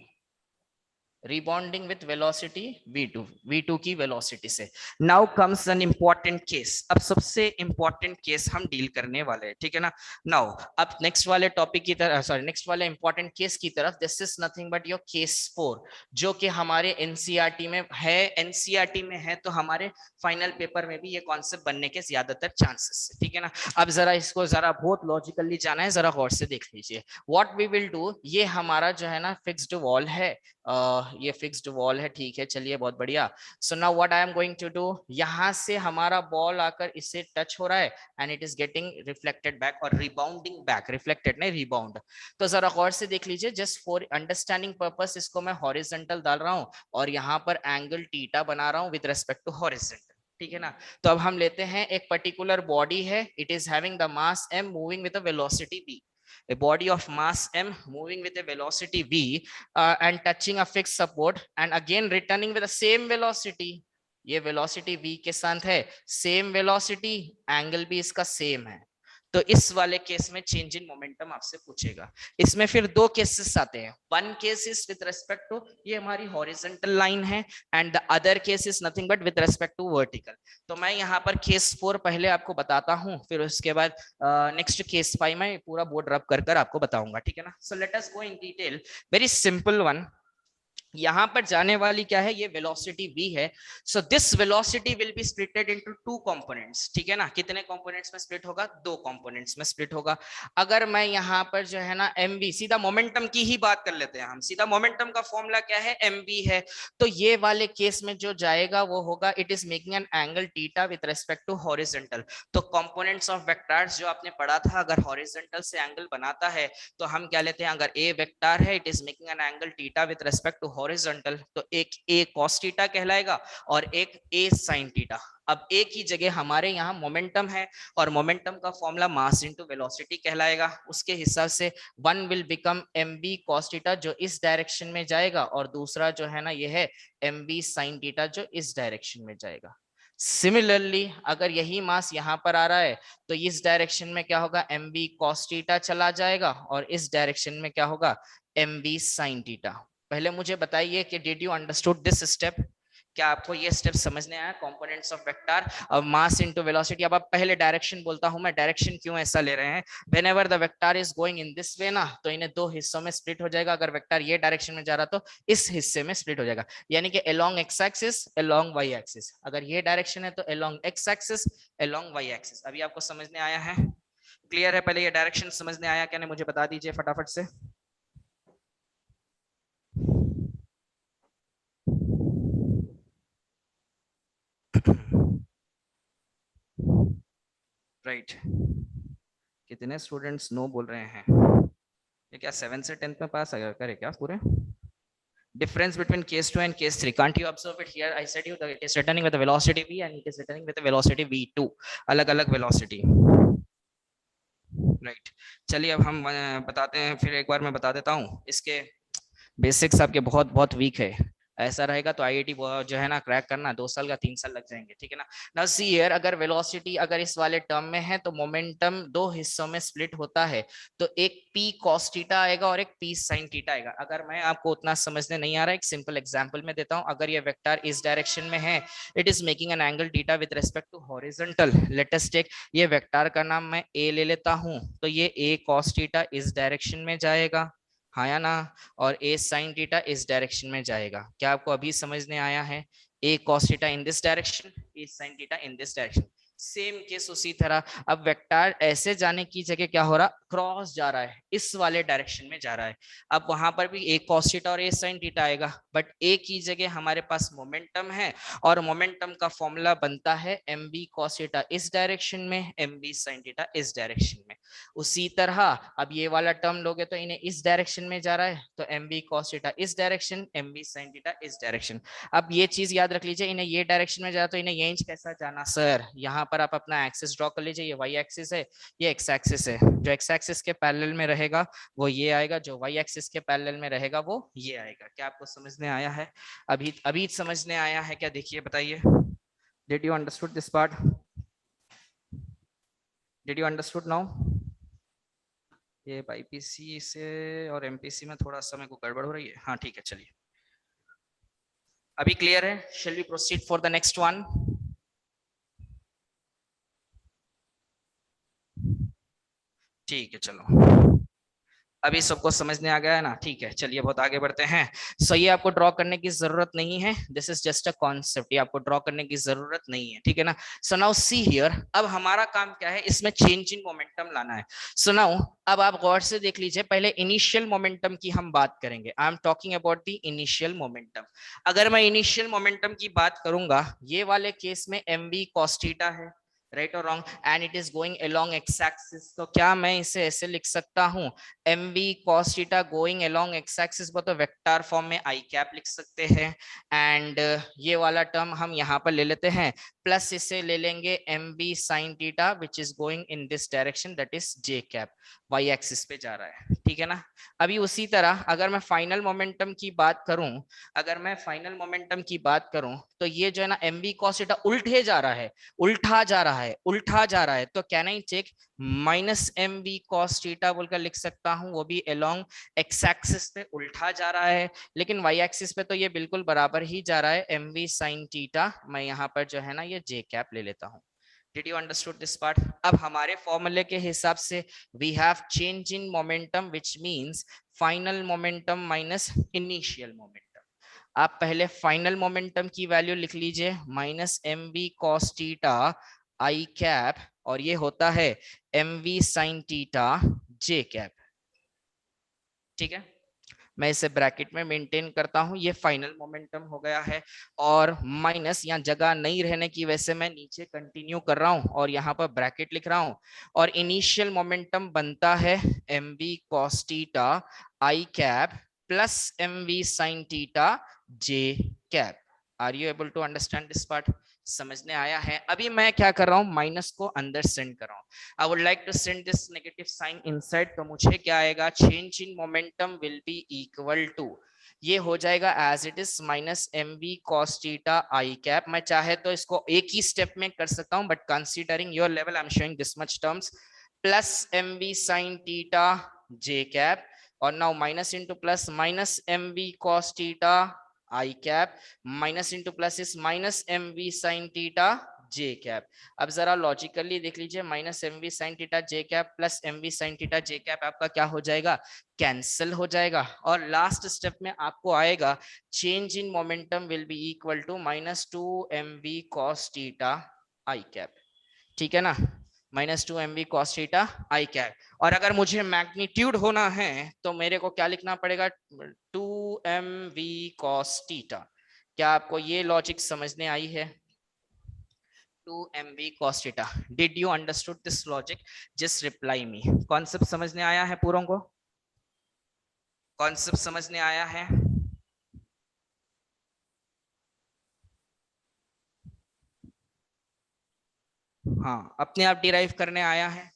rebonding with velocity v2, v2 की वेलोसिटी से। Now comes an important case. अब सबसे इंपॉर्टेंट केस हम डील करने वाले हैं, ठीक है ना? नाउ अब नेक्स्ट वाले टॉपिक की तरफ, सॉरी नेक्स्ट वाले इंपॉर्टेंट केस की तरफ। This is nothing but your case 4, जो कि हमारे एनसीईआरटी में है। एनसीईआरटी में है तो हमारे फाइनल पेपर में भी ये कॉन्सेप्ट बनने के ज्यादातर चांसेस है, ठीक है ना? अब जरा इसको जरा बहुत लॉजिकली जाना है, जरा गौर से देख लीजिए। व्हाट वी विल डू, ये हमारा जो है ना फिक्स्ड वॉल है, ये फिक्स्ड वॉल है, ठीक है, चलिए बहुत बढ़िया। So now what I am going to do, यहाँ से हमारा बॉल आकर इससे टच हो रहा है and it is getting reflected back और रिबाउंडिंग बैक, रिफ्लेक्टेड नहीं रिबाउंड। तो जरा गौर से देख लीजिए, जस्ट फॉर अंडरस्टैंडिंग पर्पस इसको मैं हॉरिजॉन्टल डाल रहा हूँ और यहाँ पर एंगल थीटा बना रहा हूँ विद रेस्पेक्ट टू हॉरिजॉन्टल, ठीक है ना? तो अब हम लेते हैं एक पर्टिकुलर बॉडी है, it is having the mass m moving with a velocity v। a body of mass m moving with a velocity v and touching a fixed support and again returning with the same velocity. ये velocity v के साथ है, same velocity, angle भी इसका same है, तो इस वाले केस में चेंज इन मोमेंटम आपसे पूछेगा। इसमें फिर दो केसेस आते हैं, one case is with respect to ये हमारी हॉरिजॉन्टल लाइन है and the other case is nothing but with respect to vertical. तो मैं यहाँ पर केस 4 पहले आपको बताता हूँ, फिर उसके बाद नेक्स्ट केस 5 में पूरा बोर्ड रब कर आपको बताऊंगा, ठीक है ना। So let us go in detail, very simple one. यहां पर जाने वाली क्या है, ये वेलोसिटी v है। So this velocity will be splitted into two components, ठीक है ना। कितने कंपोनेंट्स में स्प्लिट होगा, दो कंपोनेंट्स में स्प्लिट होगा। अगर मैं यहां पर जो है ना mv, सीधा मोमेंटम की ही बात कर लेते हैं हम, सीधा मोमेंटम का फॉर्मूला क्या है, mv है। तो ये वाले केस में जो जाएगा वो होगा, it is making an angle theta with respect to horizontal. तो कंपोनेंट्स ऑफ वेक्टर्स जो आपने पढ़ा था, अगर हॉरिजॉन्टल से एंगल बनाता है तो हम क्या लेते हैं, अगर a वेक्टर है, it is making an angle theta with respect to horizontal, तो एक a cos थीटा कहलाएगा और एक a sin थीटा। अब a की जगह हमारे यहाँ मोमेंटम है और मोमेंटम का फॉर्मूला मास इनटू वेलोसिटी कहलाएगा। उसके हिसाब से one will become mv cos theta जो इस डायरेक्शन में जाएगा, और दूसरा जो है ना ये है mv sin थीटा जो इस डायरेक्शन में जाएगा। सिमिलरली अगर यही मास यहाँ पर आ रहा है तो इस डायरेक्शन में क्या होगा, mv cos थीटा चला जाएगा और इस डायरेक्शन में क्या होगा, mv sin थीटा। पहले मुझे बताइए कि did you understood this step, क्या आपको ये स्टेप समझने आया, कंपोनेंट्स ऑफ वेक्टर और मास इनटू वेलोसिटी। अब आप पहले डायरेक्शन बोलता हूं मैं, डायरेक्शन क्यों ऐसा ले रहे हैं, whenever the vector is going in this way ना, तो इन्हें दो हिस्सों में स्प्लिट हो जाएगा। अगर वेक्टर ये डायरेक्शन में जा रहा तो इस हिस्से में स्प्लिट हो जाएगा, यानी कि along x axis along Y axis. अगर ये डायरेक्शन है तो along x axis along Y axis. अभी आपको समझने आया है, क्लियर है। पहले ये डायरेक्शन समझने आया क्या नहीं, मुझे बता दीजिए फटाफट से। राइट कितने स्टूडेंट्स नो बोल रहे हैं, ये क्या 7 से 10th में पास करे क्या पूरे। Difference between case 2 and case 3, can't you observe it here? I said you that it is returning with the velocity v and it is returning with the velocity v2, अलग अलग velocity, right। चलिए अब हम बताते हैं, फिर एक बार मैं बता देता हूँ, इसके बेसिक्स आपके बहुत बहुत वीक है। ऐसा रहेगा तो आईआईटी जो है ना क्रैक करना 2 साल का 3 साल लग जाएंगे, ठीक है ना। नाउ सी हियर, अगर वेलोसिटी अगर इस वाले टर्म में है तो मोमेंटम दो हिस्सों में स्प्लिट होता है, तो एक p cos थीटा आएगा और एक p sin थीटा आएगा। अगर मैं आपको उतना समझने नहीं आ रहा, एक सिंपल एग्जांपल में देता हूं। अगर ये वेक्टर इस डायरेक्शन में है, it is making an angle theta with respect to horizontal. Let us take ये वेक्टर का नाम मैं a ले लेता हूं, तो ये a cos थीटा इस डायरेक्शन में जाएगा, हाँ या ना, और a sin थीटा इस डायरेक्शन में जाएगा। क्या आपको अभी समझने आया है, a cos theta in this direction, a sin theta in this direction. Same case उसी तरह, अब वेक्टर ऐसे जाने की जगह क्या हो रहा, क्रॉस जा रहा है, इस वाले डायरेक्शन में जा रहा है। अब वहां पर भी a cos थीटा और a sin थीटा आएगा, बट a की जगह हमारे पास मोमेंटम है और मोमेंटम का फॉर्मूला बनता है mv cos थीटा इस डायरेक्शन में, mv sin थीटा इस डायरेक्शन में। उसी तरह अब ये वाला टर्म लोगे तो इन्हें इस डायरेक्शन में जा रहा है, तो mv cos थीटा इस डायरेक्शन, mv sin थीटा इस डायरेक्शन। अब ये चीज याद रख लीजिए, इन्हें ये डायरेक्शन में जा रहा तो इन्हें ये कैसा जाना सर, यहाँ पर आप अपना एक्सिस ड्रॉ कर लीजिए। ये y एक्सिस है, ये x एक्सिस है, जो x एक्सिस के पैरेलल में रहेगा वो ये आएगा, जो y एक्सिस के पैरेलल में रहेगा वो ये आएगा। क्या आपको समझने आया है, अभी अभी समझने आया है क्या, देखिए बताइए, did you understood this part, did you understood now. ये आईपीसी से और एमपीसी में थोड़ा सा मेरे को गड़बड़ हो रही है, हाँ ठीक है चलिए अभी क्लियर है। Shall we proceed for the next one. ठीक है चलो अभी सबको समझने आ गया है ना, ठीक है चलिए बहुत आगे बढ़ते हैं। सो ये आपको ड्रॉ करने की जरूरत नहीं है, this is just a concept, ये आपको ड्रॉ करने की जरूरत नहीं है, ठीक है ना। सो नाउ सी हियर, अब हमारा काम क्या है, इसमें चेंज इन मोमेंटम लाना है। सो नाउ अब आप गौर से देख लीजिए, पहले इनिशियल मोमेंटम की हम बात करेंगे। I am talking about the initial momentum. अगर मैं इनिशियल मोमेंटम की बात करूंगा, ये वाले केस में mv cos थीटा है, राइट और wrong, and it is going along x axis, तो क्या मैं इसे ऐसे लिख सकता हूं, mv cos theta going along x axis, तो वेक्टर फॉर्म में आई कैप लिख सकते हैं। एंड ये वाला टर्म हम यहाँ पर ले लेते हैं, प्लस इसे ले लेंगे M B sine theta which is going in this direction, that is J cap, Y axis पे जा रहा है, ठीक है ना। अभी उसी तरह अगर मैं फाइनल मोमेंटम की बात करूं, अगर मैं फाइनल मोमेंटम की बात करूं तो ये जो है ना एम बी कॉस थीटा उल्टे जा रहा है, उल्टा जा रहा है, उल्टा जा रहा है, तो can I take minus M B cos theta बोलकर लिख सकता हूं, वो भी अलोंग एक्स एक्सिस पे उल्टा जा रहा है, लेकिन वाई एक्सिस पे तो ये बिल्कुल बराबर ही जा रहा है, एम बी साइन थीटा, मैं यहाँ पर जो है ना ये जे कैप ले लेता हूँ। Did you understood this part? अब हमारे फॉर्मूले के हिसाब से we have change in momentum which means final momentum minus initial momentum. आप पहले फाइनल मोमेंटम की वैल्यू लिख लीजिए, minus M we cos theta I cap, और ये होता है M we sine theta J cap, ठीक है। मैं इसे ब्रैकेट में मेंटेन करता हूं, ये फाइनल मोमेंटम हो गया है, और माइनस यहाँ जगह नहीं रहने की वजह से मैं नीचे कंटिन्यू कर रहा हूं और यहाँ पर ब्रैकेट लिख रहा हूं, और इनिशियल मोमेंटम बनता है M B cos theta I cap plus M we sine theta J cap. Are you able to understand this part? समझने आया है? अभी मैं क्या कर रहा हूं, माइनस को अंदर सेंड कर रहा हूं। I would like to send this negative sign inside, तो मुझे क्या आएगा, change in momentum will be equal to, ये हो जाएगा as it is minus M B cos theta I cap. मैं चाहे तो इसको एक ही स्टेप में कर सकता हूं, but considering your level I am showing this much terms, plus M B sine theta J cap, और now minus into plus minus M B cos theta I cap, minus into plus is minus M B sine theta J cap. अब जरा logically देख लीजिए, minus M we sine theta J cap plus M we sine theta J cap आपका क्या हो जाएगा, cancel हो जाएगा, और लास्ट स्टेप में आपको आएगा change in momentum will be equal to minus two M we cos theta I cap, ठीक है ना, minus two M we cos theta I cap. और अगर मुझे मैग्नीट्यूड होना है तो मेरे को क्या लिखना पड़ेगा, two M we cos theta. क्या आपको ये लॉजिक समझने आई है? 2mv cos theta. Did you understood this logic? Just reply me. Concept समझने आया है पूरों को? कॉन्सेप्ट समझने आया है? हाँ, अपने आप डिराइव करने आया है।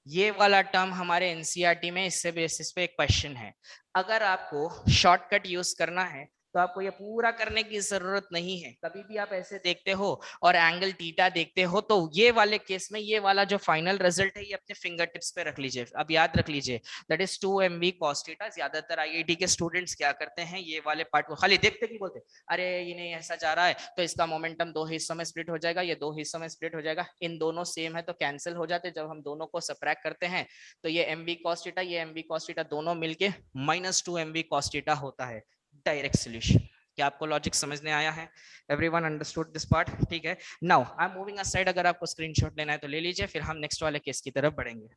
ये वाला टर्म हमारे एनसीईआरटी में इससे बेसिस पे एक क्वेश्चन है। अगर आपको शॉर्टकट यूज करना है तो आपको ये पूरा करने की जरूरत नहीं है। कभी भी आप ऐसे देखते हो और एंगल थीटा देखते हो तो ये वाले केस में ये वाला जो फाइनल रिजल्ट है ये अपने फिंगर टिप्स पे रख लीजिए। अब याद रख लीजिए that is 2mv cos theta. ज्यादातर आईआईटी के स्टूडेंट्स क्या करते हैं, ये वाले पार्ट को खाली देखते ही बोलते अरे ये नहीं ऐसा जा रहा है तो इसका मोमेंटम दो हिस्सों में स्प्लिट हो जाएगा, ये दो हिस्सों में स्प्लिट हो जाएगा, इन दोनों सेम है तो कैंसिल हो जाते। जब हम दोनों को सबट्रैक्ट करते हैं तो ये एम बी कॉस थीटा, ये एम बी कॉस थीटा दोनों मिलके minus two M B cos theta होता है। Direct solution. क्या आपको लॉजिक समझने आया है? Everyone understood this part? ठीक है। Now I am moving aside. अगर आपको स्क्रीनशॉट लेना है तो ले लीजिए, फिर हम नेक्स्ट वाले केस की तरफ बढ़ेंगे।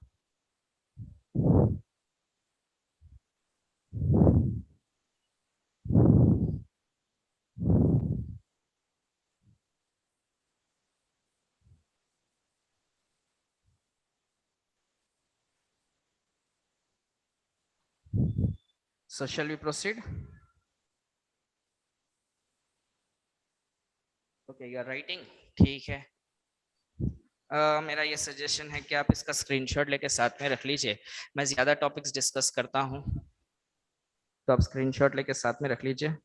So shall we proceed? Okay, you are writing. ठीक है। मेरा ये सजेशन है कि आप इसका स्क्रीनशॉट लेके साथ में रख लीजिए। मैं ज्यादा टॉपिक्स डिस्कस करता हूँ तो आप स्क्रीनशॉट लेके साथ में रख लीजिए।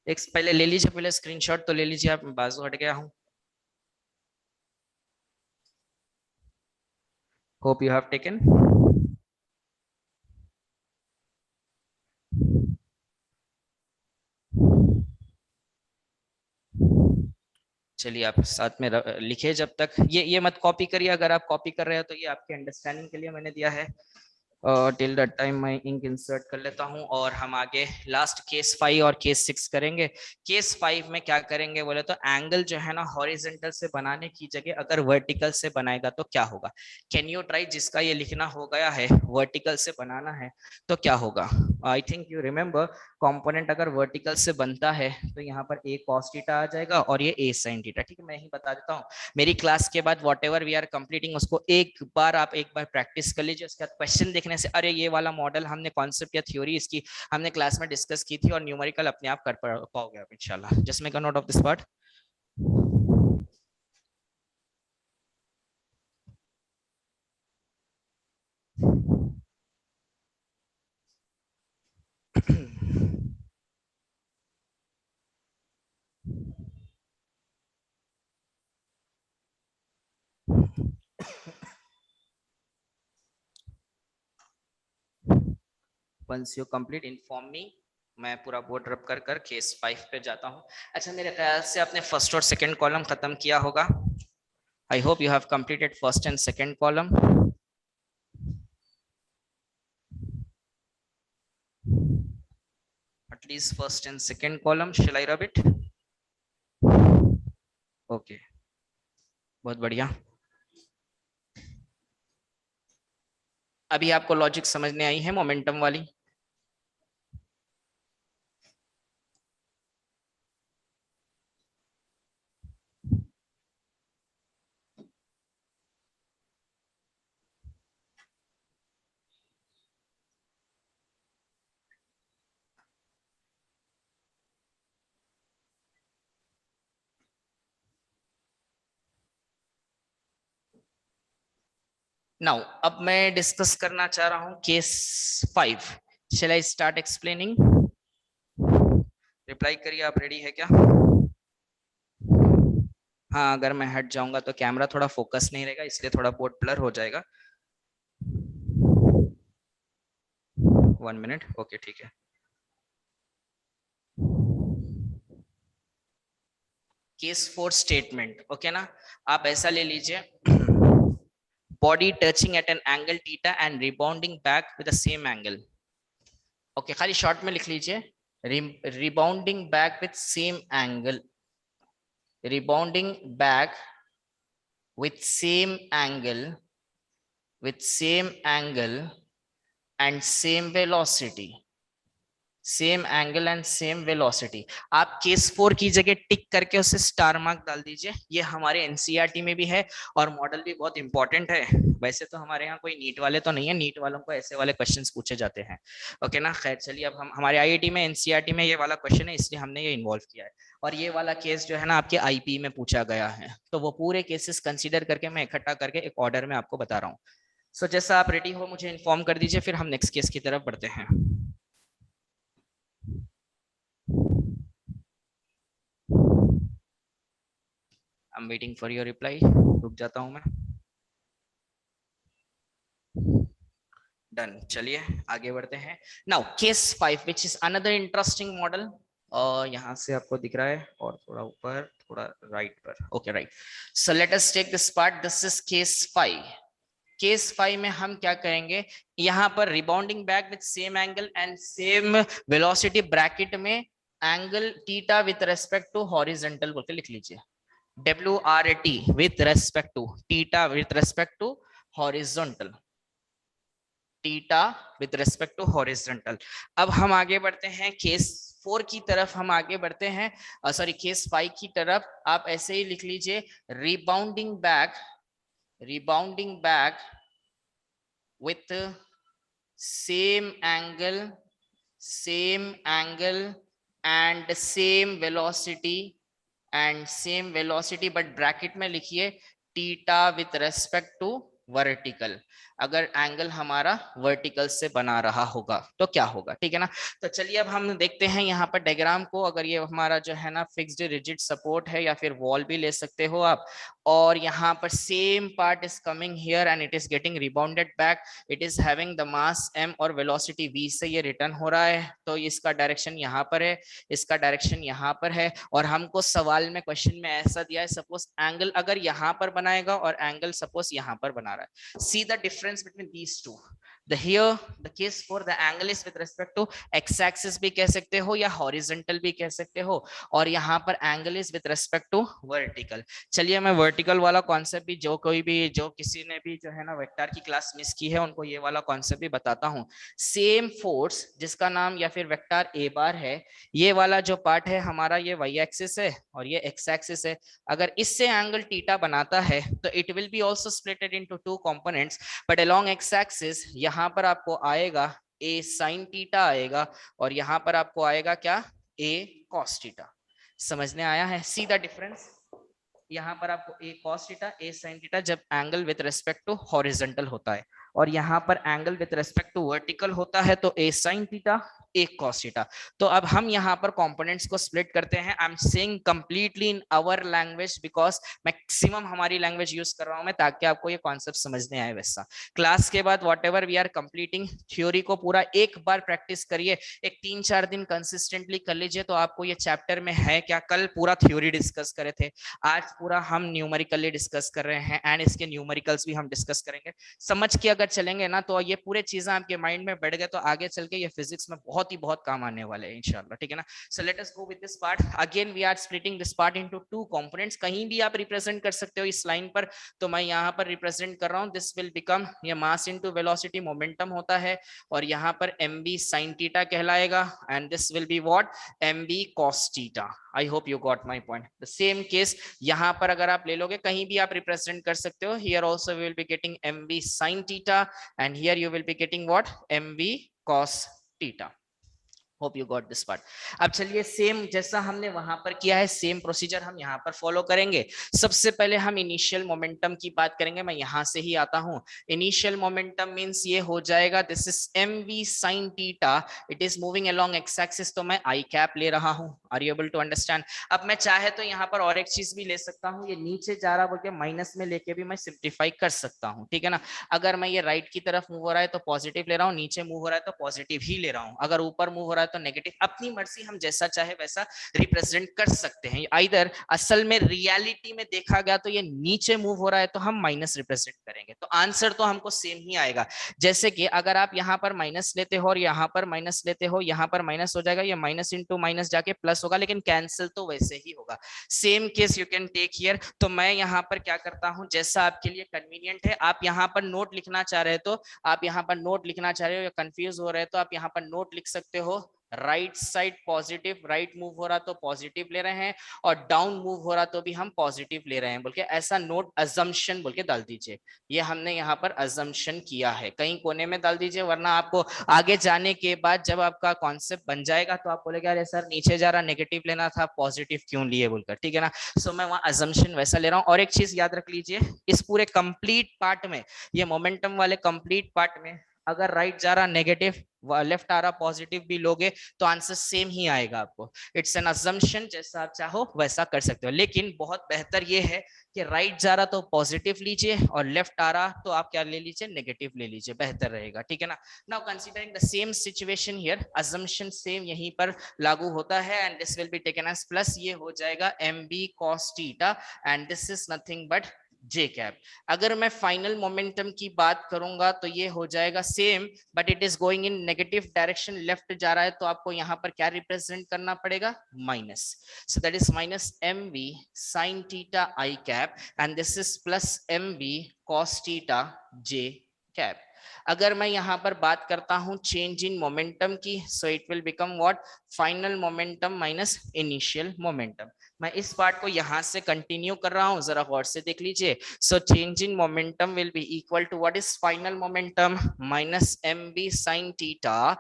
एक पहले ले लीजिए, पहले स्क्रीनशॉट तो ले लीजिए आप। बाजू हट गया हूँ। Hope you have taken. चलिए आप साथ में लिखिए जब तक। ये मत कॉपी करिए। अगर आप कॉपी कर रहे हो तो ये आपके अंडरस्टैंडिंग के लिए मैंने दिया है। टिल दैट टाइम मैं इंक इंसर्ट कर लेता हूं और हम आगे लास्ट केस 5 और केस 6 करेंगे। केस 5 में क्या करेंगे बोले तो एंगल जो है ना हॉरिजॉन्टल से बनाने की जगह अगर वर्टिकल से बनाएगा तो क्या होगा। Can you try? जिसका ये लिखना हो गया है वर्टिकल से बनाना है तो क्या होगा। I think you remember component अगर वर्टिकल से बनता है तो यहाँ पर ए कॉस थीटा आ जाएगा और ये ए साइन थीटा। ठीक है, मैं ही बता देता हूँ। मेरी क्लास के बाद whatever we are completing उसको आप एक बार प्रैक्टिस कर लीजिए। उसके बाद क्वेश्चन देखने से अरे ये वाला मॉडल हमने कॉन्सेप्ट या थ्योरी इसकी हमने क्लास में डिस्कस की थी और न्यूमेरिकल अपने आप कर पाओगे आप इंशाल्लाह। Just make a note of this part. Once you complete, inform me. मैं पूरा बोर्ड रब कर कर केस 5 पे जाता हूँ. अच्छा, मेरे ख्याल से आपने फर्स्ट और सेकंड कॉलम खत्म किया होगा. I hope you have completed first and second column. At least first and second column. Shall I rub it? Okay. बहुत बढ़िया. अभी आपको लॉजिक समझने आई है मोमेंटम वाली? नाउ अब मैं डिस्कस करना चाह रहा हूं case 5. Shall I start explaining? Reply करिए, आप रेडी है क्या? हाँ, अगर मैं हट जाऊंगा तो कैमरा थोड़ा फोकस नहीं रहेगा, इसलिए थोड़ा बोर्ड ब्लर हो जाएगा. 1 मिनट. ओके, ठीक है. Case 4 statement. ओके ना, आप ऐसा ले लीजिए. Body touching at an angle theta and rebounding back with the same angle. Okay, खाली शॉर्ट में लिख लीजिए. Rebounding back with same angle. rebounding back with same angle and same velocity. Same angle and same velocity. आप case 4 की जगह टिक करके उसे star mark डाल दीजिए. ये हमारे एनसीईआरटी में भी है और मॉडल भी बहुत इंपॉर्टेंट है. वैसे तो हमारे यहाँ कोई नीट वाले तो नहीं है, नीट वालों को ऐसे वाले क्वेश्चंस पूछे जाते हैं. ओके ना, खैर चलिए. अब हम हमारे आईआईटी में एनसीईआरटी में ये वाला क्वेश्चन है, इसलिए हमने ये इन्वॉल्व किया है. और ये वाला केस जो है ना आपके आईपी में पूछा गया है, तो वो पूरे केसेस कंसिडर करके मैं इकट्ठा करके एक ऑर्डर में आपको बता रहा हूँ. सो जैसा आप रेडी हो मुझे इन्फॉर्म कर दीजिए, फिर हम नेक्स्ट केस की तरफ बढ़ते हैं. I'm waiting for your reply. रुक जाता हूं मैं. डन. चलिए आगे बढ़ते हैं. Now case 5 which is another interesting model. यहाँ से आपको दिख रहा है और थोड़ा ऊपर, थोड़ा राइट पर. Okay, right. So let us take this part. This is case 5. Case 5 में हम क्या करेंगे, यहाँ पर rebounding back with same angle and same velocity bracket में angle theta with respect to horizontal बोल के लिख लीजिए. WRT with respect to theta with respect to horizontal. Theta with respect to horizontal. अब हम आगे बढ़ते हैं केस 4 की तरफ. हम आगे बढ़ते हैं, सॉरी केस 5 की तरफ. आप ऐसे ही लिख लीजिए. Rebounding back with same angle and same velocity but bracket में लिखिए theta with respect to vertical. अगर एंगल हमारा वर्टिकल से बना रहा होगा तो क्या होगा, ठीक है ना. तो चलिए अब हम देखते हैं यहाँ पर डायग्राम को. अगर ये हमारा जो है ना फिक्स्ड रिजिड सपोर्ट है या फिर वॉल भी ले सकते हो आप, और यहाँ पर same part is coming here and it is getting rebounded back. It is having the mass m और वेलोसिटी v से ये रिटर्न हो रहा है. तो इसका डायरेक्शन यहाँ पर है, इसका डायरेक्शन यहाँ पर है. और हमको सवाल में क्वेश्चन में ऐसा दिया है, सपोज एंगल अगर यहाँ पर बनाएगा और एंगल सपोज यहाँ पर बना रहा है. See the difference between these two. the case for the angle is with respect to x axis भी कह सकते हो या horizontal भी कह सकते हो, और यहाँ पर angle is with respect to vertical. चलिए मैं vertical वाला कॉन्सेप्ट भी जो किसी ने भी जो है ना वेक्टर की क्लास मिस की है उनको ये वाला कॉन्सेप्ट भी बताता हूँ. सेम फोर्स जिसका नाम या फिर वेक्टर a बार है, ये वाला जो पार्ट है हमारा ये y एक्सिस है और ये x एक्सिस है. अगर इससे एंगल थीटा बनाता है तो it will be also splitted into two components, but along x axis यहाँ पर आपको आएगा a sin थीटा आएगा और यहाँ पर आपको आएगा क्या, a cos थीटा. समझने आया है? See the difference. यहाँ पर आपको a cos theta, a sin theta जब angle with respect to horizontal होता है, और यहाँ पर angle with respect to vertical होता है तो a sin थीटा एक cos थीटा। तो अब हम यहाँ पर कंपोनेंट्स को स्प्लिट करते हैं। I am saying completely in our language because maximum हमारी लैंग्वेज यूज कर रहा हूं मैं, ताकि आपको ये कॉन्सेप्ट समझने आए। वैसा क्लास के बाद whatever we are completing theory को पूरा एक बार प्रैक्टिस करिए, एक 3-4 दिन कंसिस्टेंटली कर लीजिए, तो आपको ये चैप्टर में है क्या, कल पूरा थ्योरी डिस्कस करे थे, आज पूरा हम न्यूमेरिकली डिस्कस कर रहे हैं एंड इसके न्यूमेरिकल्स भी हम डिस्कस करेंगे। समझ के अगर चलेंगे ना तो ये पूरे चीजें आपके माइंड में बैठ गए, तो आगे चल के ये फिजिक्स में बहुत ही बहुत काम आने वाले हैं इंशाल्लाह, ठीक है ना। So let us go with this part. Again we are splitting this part into 2 components. कहीं भी आप रिप्रेजेंट कर सकते हो इस लाइन पर, तो मैं यहाँ पर रिप्रेजेंट कर रहा हूँ, दिस विल बिकम, ये मास इनटू वेलोसिटी मोमेंटम होता है, और यहाँ पर mb sin थीटा कहलाएगा, and this will be what, mb cos theta. I hope you got my point. The same case यहाँ पर अगर आप ले लोगे, कहीं भी आप रिप्रेजेंट कर सकते हो, here also we will be getting mb sin theta, and here you will be getting what, mb cos theta. Hope you got this part. अब चलिए सेम जैसा हमने वहां पर किया है, सेम प्रोसीजर हम यहाँ पर फॉलो करेंगे। सबसे पहले हम इनिशियल मोमेंटम की बात करेंगे। मैं यहां से ही आता हूं। इनिशियल मोमेंटम मींस ये हो जाएगा, this is mv sin theta, it is moving along x axis, तो मैं आई कैप ले रहा हूं। Are you able to understand? अब मैं चाहे तो यहाँ पर और एक चीज भी ले सकता हूँ, ये नीचे जा रहा बोल के माइनस में लेके भी मैं सिंप्लीफाई कर सकता हूँ, ठीक है ना। अगर मैं ये राइट की तरफ मूव हो रहा है तो पॉजिटिव ले रहा हूँ, नीचे मूव हो रहा है तो पॉजिटिव ही ले रहा हूँ, अगर ऊपर मूव हो रहा है तो नेगेटिव। अपनी मर्जी, हम जैसा चाहे वैसा रिप्रेजेंट कर सकते हैं। इधर असल में रियलिटी में देखा गया तो ये नीचे मूव हो रहा है तो हम माइनस रिप्रेजेंट करेंगे, तो आंसर तो हमको सेम ही आएगा। जैसे कि अगर आप यहाँ पर माइनस लेते हो और यहाँ पर माइनस लेते हो, यहाँ पर माइनस हो जाएगा, ये माइनस इंटू माइनस जाके प्लस होगा, लेकिन कैंसिल तो वैसे ही होगा। Same case you can take here. तो मैं यहाँ पर क्या करता हूँ, जैसा आपके लिए कन्वीनियंट है, आप यहाँ पर नोट लिखना चाह रहे हो तो आप यहाँ पर नोट लिखना चाह रहे हो, या कंफ्यूज हो रहे हो तो आप यहाँ पर नोट लिख सकते हो, right side positive, right move हो रहा तो पॉजिटिव ले रहे हैं, और डाउन मूव हो रहा तो भी हम पॉजिटिव ले रहे हैं बोल के, ऐसा नोट अजम्पशन बोल के डाल दीजिए। ये हमने यहाँ पर अजम्पशन किया है, कहीं कोने में डाल दीजिए, वरना आपको आगे जाने के बाद जब आपका कॉन्सेप्ट बन जाएगा तो आप बोलेगे अरे सर नीचे जा रहा, नेगेटिव लेना था, पॉजिटिव क्यों लिए बोलकर, ठीक है ना। सो मैं वहां अजम्पशन वैसा ले रहा हूँ। और एक चीज याद रख लीजिए, इस पूरे कंप्लीट पार्ट में, ये मोमेंटम वाले कंप्लीट पार्ट में, अगर राइट जा रहा नेगेटिव, लेफ्ट आ रहा पॉजिटिव भी लोगे तो आंसर सेम ही आएगा आपको। इट्स एन अजम्पशन, जैसा आप चाहो वैसा कर सकते हो, लेकिन बहुत बेहतर ये है कि राइट जा रहा तो पॉजिटिव लीजिए, और लेफ्ट आ रहा तो आप क्या ले लीजिए, नेगेटिव ले लीजिए, बेहतर रहेगा, ठीक है ना। Now considering the same situation here, assumption same यहीं पर लागू होता है, and this will be taken as plus, ये हो जाएगा mb cos theta, and this is nothing but j cap. अगर मैं फाइनल मोमेंटम की बात करूंगा तो ये हो जाएगा same, but it is going in negative direction, left जा रहा है तो आपको यहाँ पर क्या रिप्रेजेंट करना पड़ेगा, minus. So that is minus mv sin theta I cap, and this is plus mv cos theta J cap. अगर मैं यहाँ पर बात करता हूँ चेंज इन मोमेंटम की, so it will become what, final momentum minus initial momentum. मैं इस पार्ट को यहां से कंटिन्यू कर रहा हूं, जरा गौर से देख लीजिए। So change in momentum will be equal to what is final momentum, minus mb sin theta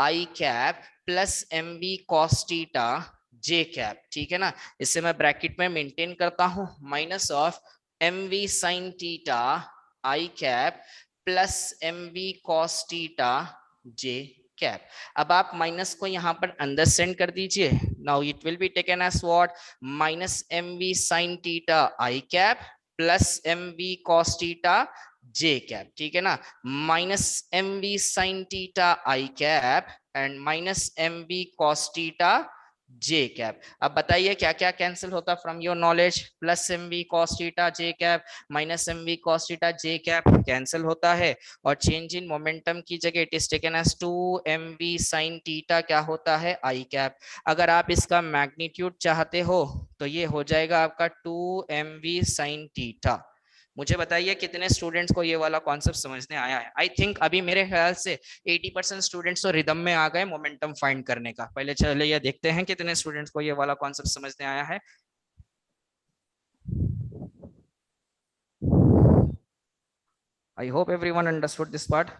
I cap plus mb cos theta J cap, ठीक है ना। इससे मैं ब्रैकेट में मेंटेन करता हूं, minus of mv sin theta I cap plus mv cos theta J cap. अब आप माइनस को यहाँ पर अंदर सेंड कर दीजिए। Now it will be taken as what, minus mv sin theta I cap plus mv cos theta J cap, ठीक है ना। Minus mv sin theta I cap and minus mv cos theta J cap. अब बताइए क्या क्या cancel होता from your knowledge, plus mv cos theta J cap minus mv cos theta J cap cancel होता है, और चेंज इन मोमेंटम की जगह it is taken as 2mv sin theta क्या होता है, आई कैप। अगर आप इसका मैग्नीट्यूड चाहते हो तो ये हो जाएगा आपका 2mv sin थीटा। मुझे बताइए कितने स्टूडेंट्स को ये वाला कॉन्सेप्ट समझने आया है। आई थिंक अभी मेरे ख्याल से 80% स्टूडेंट्स तो रिदम में आ गए मोमेंटम फाइंड करने का। पहले चले ये देखते हैं कितने स्टूडेंट्स को ये वाला कॉन्सेप्ट समझने आया है। I hope everyone understood this part.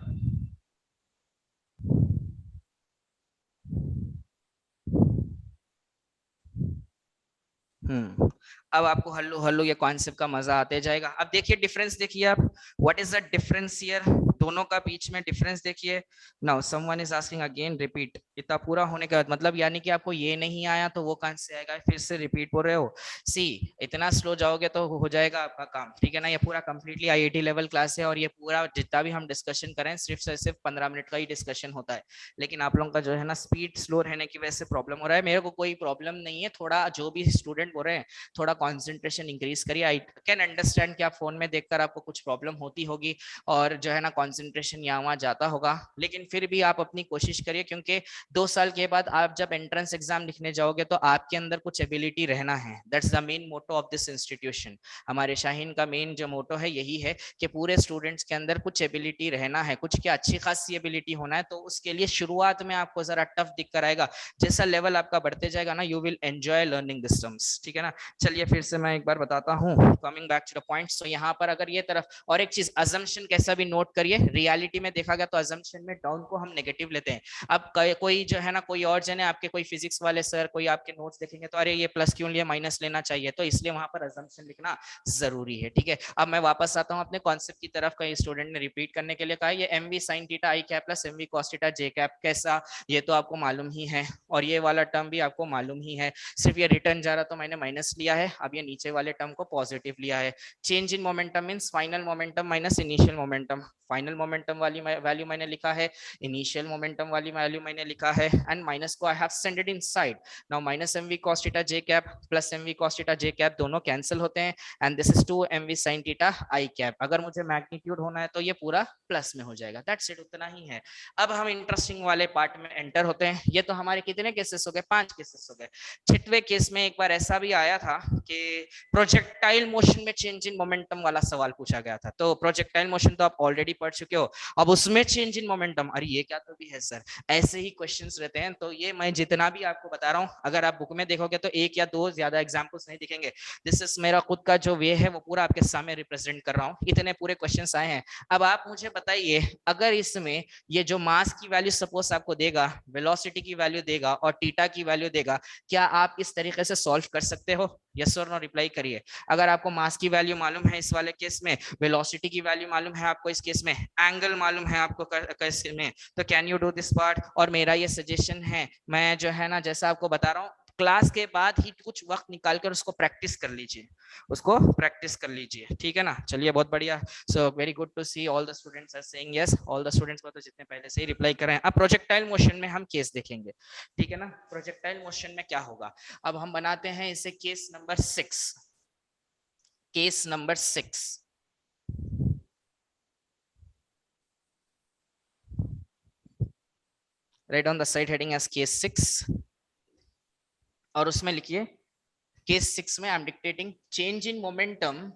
अब आपको हल्लू हल्लू ये कॉन्सेप्ट का मजा आते जाएगा। अब देखिए डिफरेंस देखिए आप, what is the difference here, दोनों का बीच में डिफरेंस देखिए। Now someone is asking again repeat, इतना पूरा होने के बाद मतलब यानी कि आपको ये नहीं आया तो वो कहां से आएगा, फिर से रिपीट बोल रहे हो। सी इतना स्लो जाओगे तो हो जाएगा आपका काम, ठीक है ना। ये पूरा कंप्लीटली आईआईटी लेवल क्लास है और ये पूरा जितना भी हम डिस्कशन करें सिर्फ 15 मिनट का ही डिस्कशन होता है, लेकिन आप लोगों का जो है ना स्पीड स्लो रहने की वजह से प्रॉब्लम हो रहा है। मेरे को कोई प्रॉब्लम नहीं है, थोड़ा जो भी स्टूडेंट बोल रहे हैं थोड़ा कॉन्सेंट्रेशन इंक्रीज करिए। आई कैन अंडरस्टैंड कि आप फोन में देखकर आपको कुछ प्रॉब्लम होती होगी और जो है ना कॉन्सेंट्रेशन यहाँ वहाँ जाता होगा, लेकिन फिर भी आप अपनी कोशिश करिए, क्योंकि 2 साल के बाद आप जब एंट्रेंस एग्जाम लिखने जाओगे तो आपके अंदर कुछ एबिलिटी रहना है। That's the main motto of this institution. हमारे शाहीन का मेन जो मोटो है यही है कि पूरे स्टूडेंट्स के अंदर कुछ एबिलिटी रहना है, कुछ क्या अच्छी खासी एबिलिटी होना है। तो उसके लिए शुरुआत में आपको जरा टफ दिख कर आएगा, जैसा लेवल आपका बढ़ते जाएगा ना you will enjoy learning this terms, ठीक है ना। चलिए फिर से मैं एक बार बताता हूँ, coming back to the points. तो यहाँ पर अगर ये तरफ, और एक चीज अजम्पशन कैसा भी नोट करिए, रियलिटी में देखा गया तो अजम्पशन में डाउन को हम नेगेटिव लेते हैं। अब कोई जो है ना कोई और जने आपके कोई फिजिक्स वाले सर कोई आपके नोट्स देखेंगे तो अरे ये प्लस क्यों लिया, माइनस लेना चाहिए, तो इसलिए वहां पर अजम्पशन लिखना जरूरी है, ठीक है। अब मैं वापस आता हूँ अपने कॉन्सेप्ट की तरफ। कई स्टूडेंट ने रिपीट करने के लिए कहा ये m we sine theta I cap plus M we cos theta J cap कैसा, ये तो आपको मालूम ही है और ये वाला टर्म भी आपको मालूम ही है, सिर्फ ये रिटर्न जा रहा तो मैंने माइनस लिया है, अब ये नीचे वाले टर्म को पॉजिटिव लिया है। Change in momentum means final momentum minus initial momentum. Final momentum वाली वैल्यू मैंने लिखा है, इनिशियल मोमेंटम वाली वैल्यू मैंने लिखा है, एंड माइनस को I have send it inside. Now minus M we cos theta J cap plus M we cos theta J cap दोनों कैंसिल होते हैं, and this is 2 m we sine theta I cap. अगर मुझे magnitude होना है तो ये पूरा प्लस में हो जाएगा, दैट्स इट, उतना ही है। अब हम इंटरेस्टिंग वाले पार्ट में एंटर होते हैं। ये तो हमारे कितने केसेस हो गए, 5 केसेस हो गए। 6वें केस में एक बार ऐसा भी आया था कि प्रोजेक्टाइल मोशन में चेंज इन मोमेंटम वाला सवाल पूछा गया था। तो प्रोजेक्टाइल मोशन तो आप ऑलरेडी पढ़ चुके हो, अब उसमें चेंज इन मोमेंटम, अरे ये क्या तो भी है सर, ऐसे ही क्वेश्चंस रहते हैं। तो ये मैं जितना भी आपको बता रहा हूँ अगर आप बुक में देखोगे तो 1 या 2 ज्यादा एग्जाम्पल्स नहीं दिखेंगे। दिस इज मेरा खुद का जो वे है वो पूरा आपके सामने रिप्रेजेंट कर रहा हूँ, इतने पूरे क्वेश्चंस आए हैं। अब आप मुझे बताइए, अगर इसमें ये जो मास की वैल्यू सपोज आपको देगा, वेलोसिटी की वैल्यू देगा और थीटा की वैल्यू देगा, क्या आप इस तरीके से सॉल्व कर सकते हो? यस और नो रिप्लाई करिए। अगर आपको मास की वैल्यू मालूम है इस वाले केस में, वेलोसिटी की वैल्यू मालूम है आपको इस केस में, एंगल मालूम है आपको केस में, तो can you do this part? और मेरा ये सजेशन है, मैं जो है ना जैसा आपको बता रहा हूँ, क्लास के बाद ही कुछ वक्त निकालकर उसको प्रैक्टिस कर लीजिए, उसको प्रैक्टिस कर लीजिए, ठीक है ना। चलिए बहुत बढ़िया, so very good to see all the students are saying yes, all the students को तो जितने पहले से ही रिप्लाई कर रहे हैं। अब प्रोजेक्टाइल मोशन में हम केस देखेंगे, ठीक है ना। प्रोजेक्टाइल मोशन में क्या होगा, अब हम बनाते हैं इसे case number 6। Case number 6, right on the side heading as case 6, और उसमें लिखिए केस 6 में I am dictating change in momentum,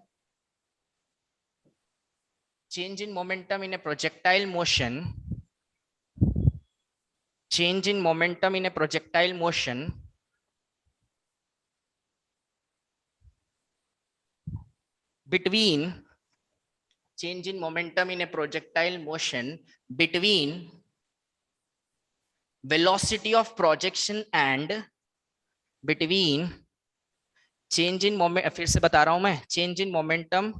change in momentum in a projectile motion, change in momentum in a projectile motion between, change in momentum in a projectile motion between velocity of projection and between change in moment, फिर से बता रहा हूं मैं, change in momentum